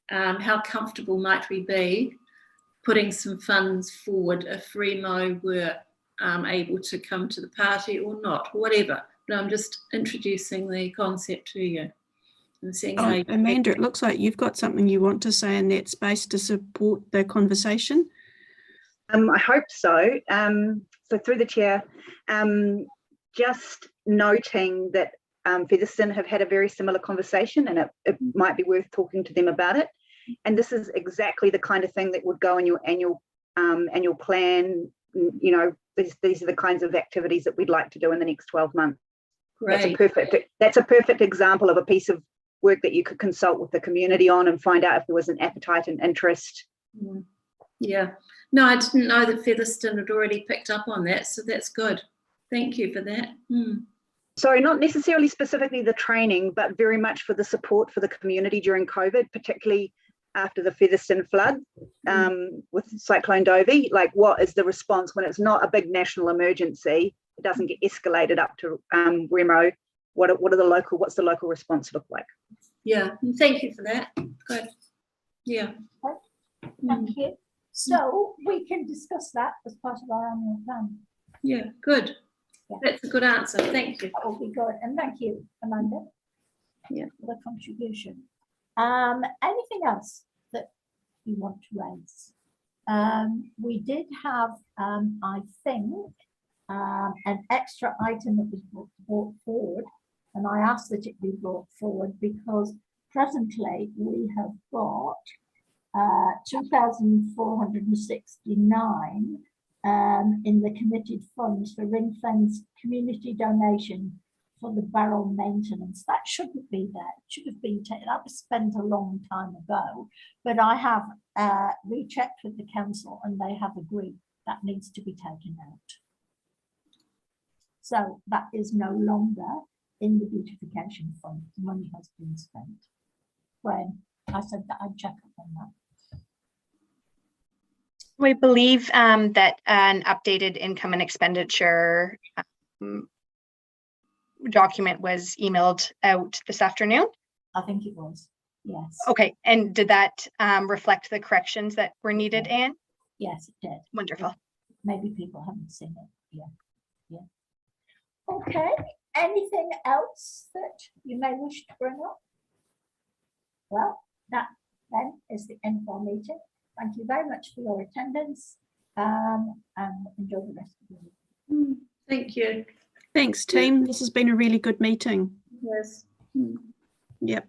how comfortable might we be putting some funds forward if Remo were able to come to the party or not, whatever. But I'm just introducing the concept to you. And seeing how you Amanda, it looks like you've got something you want to say in that space to support the conversation. I hope so. So through the chair, just noting that Featherston have had a very similar conversation, and it might be worth talking to them about it. And this is exactly the kind of thing that would go in your annual plan. These are the kinds of activities that we'd like to do in the next 12 months. Great. That's a perfect example of a piece of work that you could consult with the community on and find out if there was an appetite and interest. Yeah. No, I didn't know that Featherston had already picked up on that, so that's good. Thank you for that. So not necessarily specifically the training, but very much for the support for the community during COVID, particularly after the Featherston flood with Cyclone Dovie. Like, what is the response when it's not a big national emergency? It doesn't get escalated up to Remo. What's the local response look like? Yeah, thank you for that. Good. Yeah. Thank you. So we can discuss that as part of our annual plan. Yeah, good. Yeah. That's a good answer. Thank you. That will be good. And thank you, Amanda. Yeah. For the contribution. Anything else that you want to raise? We did have, I think, an extra item that was brought forward, and I asked that it be brought forward because presently we have got 2,469 in the committed funds for ring-fence community donation for the barrel maintenance. That shouldn't be there. It should have been taken. That was spent a long time ago, but I have rechecked with the council and they have agreed that needs to be taken out. So that is no longer in the beautification fund. The money has been spent. When I said that I'd check up on that. We believe that an updated income and expenditure document was emailed out this afternoon. I think it was, yes. Okay, and did that reflect the corrections that were needed, Anne? Yes, it did. Wonderful. Maybe people haven't seen it. Yeah. Okay, anything else that you may wish to bring up? Well, that then is the end of our meeting. Thank you very much for your attendance and enjoy the rest of the week. Thank you. Thanks, team. This has been a really good meeting. Yes. Yep.